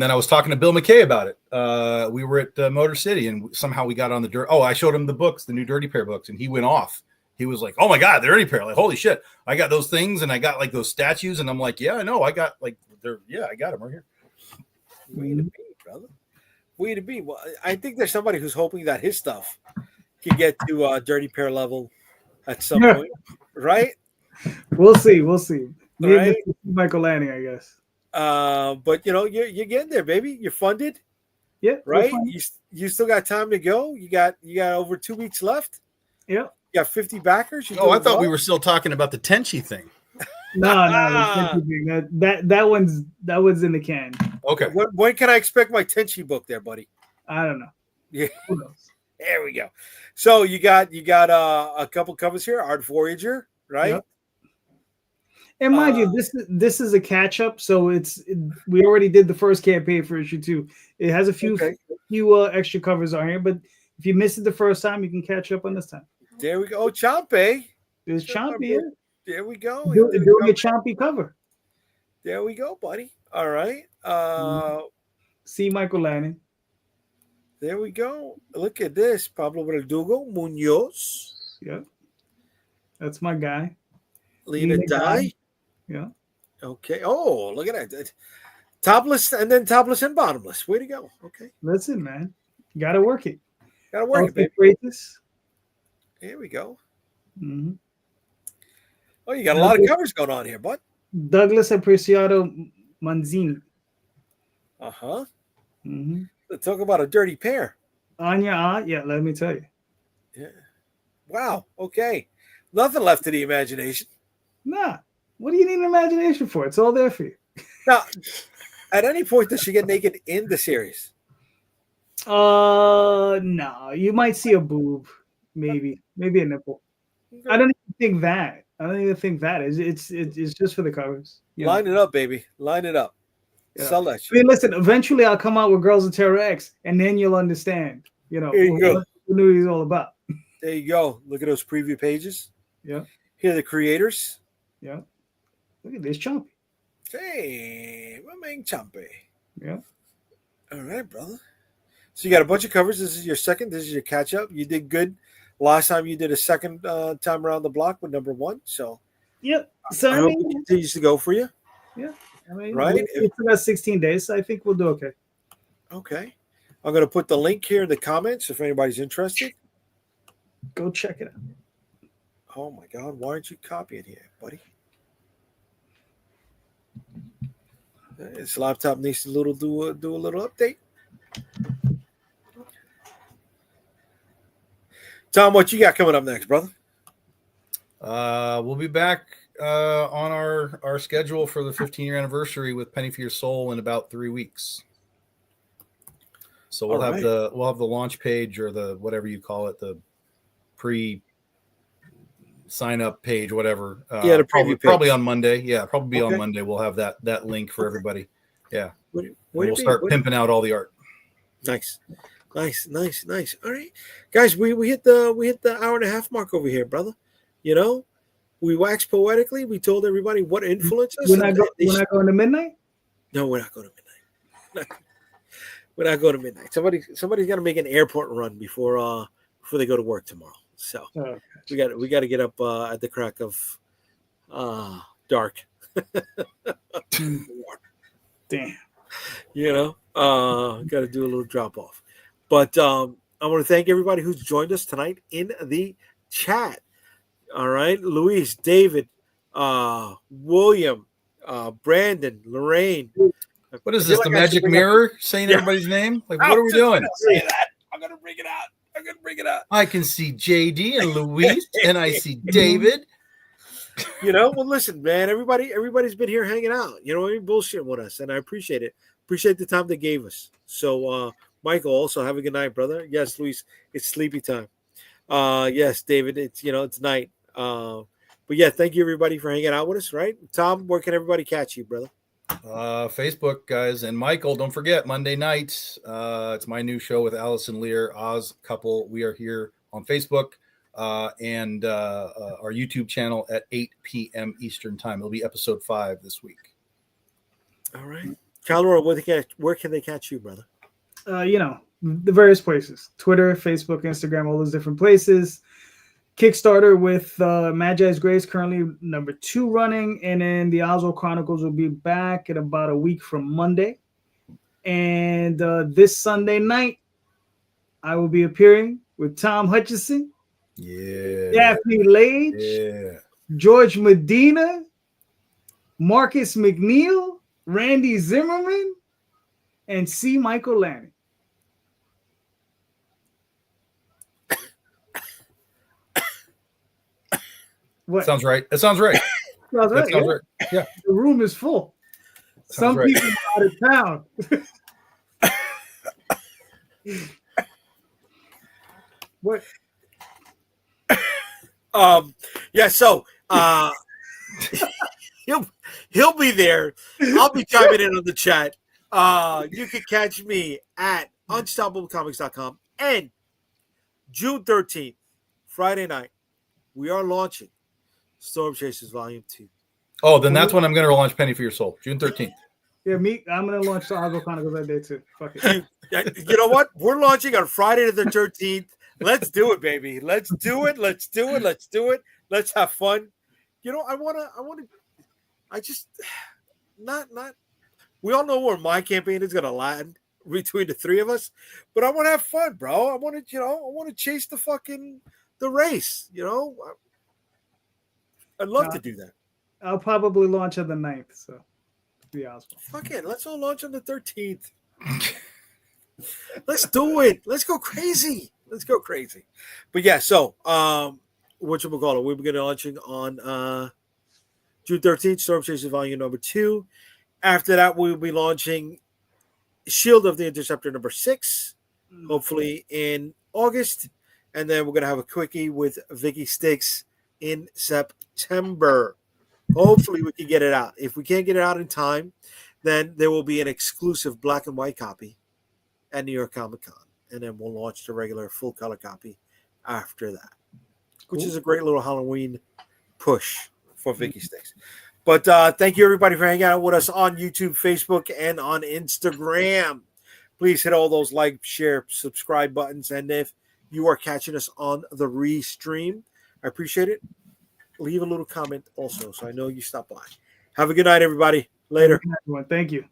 then I was talking to Bill McKay about it. We were at Motor City, and somehow we got on the dirt. Oh, I showed him the books, the new Dirty Pair books, and he went off. He was like, "Oh my God, the Dirty Pair! Like, holy shit! I got those things, and I got like those statues." And I'm like, "Yeah, I know. I got like, I got them right here." Way to be, brother. Way to be. Well, I think there's somebody who's hoping that his stuff can get to Dirty Pair level at some point, right? We'll see. Right? Michael Lanning, I guess. But you know, you're getting there, baby. You're funded. Yeah. Right. You still got time to go. You got over 2 weeks left. Yeah. You got 50 backers. I thought we were still talking about the Tenchi thing. No. That one's in the can. Okay. When can I expect my Tenchi book there, buddy? I don't know. Yeah. Who knows? There we go. So you got a couple covers here. Art Voyager, right? Yep. And mind you, this is a catch up. So we already did the first campaign for issue 2. It has a few extra covers on here, but if you missed it the first time, you can catch up on this time. There we go. Chompy. There's Chompy here. There we go. Doing a Chompy cover. There we go, buddy. All right. See Michael Lanning. There we go. Look at this. Pablo Verdugo Munoz. Yeah. That's my guy. Lena Dye. Yeah. Okay. Oh, look at that. Topless and then topless and bottomless. Way to go. Okay. Listen, man. Gotta work it. Gotta work it, baby. Phrases. Here we go. Mm-hmm. Oh, you got a lot of covers going on here, bud. Douglas Apreciado Manzini. Uh-huh. Mm-hmm. Let's talk about a Dirty Pair. Anya, yeah, let me tell you. Yeah. Wow. Okay. Nothing left to the imagination. Nah. What do you need an imagination for? It's all there for you. Now, at any point does she get naked in the series? No. You might see a boob, maybe a nipple. Okay. I don't even think that. It's just for the covers. Line it up, baby. Line it up. Yeah. Sell that shit. I mean, listen, eventually I'll come out with Girls of Terror X, and then you'll understand, what he's all about. There you go. Look at those preview pages. Yeah. Here are the creators. Yeah. Look at this Chompy. Hey, my man Chompy. Yeah. All right, brother. So you got a bunch of covers. This is your second. This is your catch up. You did good. Last time you did a second time around the block with number 1. So yep. So I hope it continues to go for you. Yeah. I mean, right. It's about 16 days. So I think we'll do okay. Okay. I'm going to put the link here in the comments if anybody's interested. Go check it out. Oh my God! Why aren't you copying here, buddy? This laptop needs to do a little update. Tom, what you got coming up next, brother? We'll be back on our schedule for the 15-year anniversary with Penny for Your Soul in about 3 weeks. So we'll have the launch page, or the whatever you call it, the sign up page, whatever. The preview probably on Monday. Yeah, probably on Monday. We'll have that link for everybody. Yeah, we'll start pimping out all the art. Nice. All right, guys, we hit the hour and a half mark over here, brother. We waxed poetically. We told everybody what influenced us. We're not going to midnight. No, we're not going to midnight. We're not going to midnight. Somebody's got to make an airport run before they go to work tomorrow. So we got to get up at the crack of dark. Damn. Got to do a little drop off. But I want to thank everybody who's joined us tonight in the chat. All right, Luis, David, William, Brandon, Lorraine. What is this? The magic mirror saying everybody's name? Like, what are we doing? Say that. I'm gonna bring it out. I can see JayDee and Luis, and I see David. Well, listen, man. Everybody's been here hanging out. Bullshitting with us, and I appreciate it. Appreciate the time they gave us. So, Michael, also have a good night, brother. Yes, Luis, it's sleepy time. Yes, David, it's night. But yeah, thank you everybody for hanging out with us. Right, Tom, where can everybody catch you, brother? Facebook, guys, and Michael, don't forget Monday nights. It's my new show with Allison Lear, Oz Couple. We are here on Facebook and our YouTube channel at 8 p.m. Eastern time. It'll be episode 5 this week. All right, Calora, where can they catch you, brother? The various places: Twitter, Facebook, Instagram, all those different places. Kickstarter with Magi's Grace, currently number 2 running, and then the Oswald Chronicles will be back in about a week from Monday. And this Sunday night, I will be appearing with Tom Hutchison, Daphne Lage, George Medina, Marcus McNeil, Randy Zimmerman, and C. Michael Lanning. What? Sounds right. That sounds right. Sounds right. Yeah. The room is full. Some people are out of town. What? Yeah, so he'll be there. I'll be chiming in on the chat. You can catch me at unstoppablecomics.com, and June 13th, Friday night, we are launching Storm Chasers Volume 2. Oh, then that's when I'm going to launch Penny for Your Soul, June 13th. Yeah, I'm going to launch the Oswald Chronicles that day too. Fuck it. You know what? We're launching on Friday the 13th. Let's do it, baby. Let's do it. Let's have fun. We all know where my campaign is going to land between the 3 of us, but I want to have fun, bro. I want to chase the race, I'd love to do that. I'll probably launch on the 9th, so be Oswald. Fuck it. Let's all launch on the 13th. Let's do it. Let's go crazy. But yeah, so whatchamacallit, we're going to launching on June 13th, Storm Chasers Volume number 2. After that, we'll be launching Shield of the Interceptor number 6, hopefully in August. And then we're going to have a quickie with Vicky Sticks in September. Hopefully we can get it out. If we can't get it out in time, then there will be an exclusive black and white copy at New York Comic Con. And then we'll launch the regular full color copy after that, which is a great little Halloween push for Vicky Sticks. But thank you, everybody, for hanging out with us on YouTube, Facebook, and on Instagram. Please hit all those like, share, subscribe buttons. And if you are catching us on the restream, I appreciate it. Leave a little comment also, so I know you stopped by. Have a good night, everybody. Later. Thank you.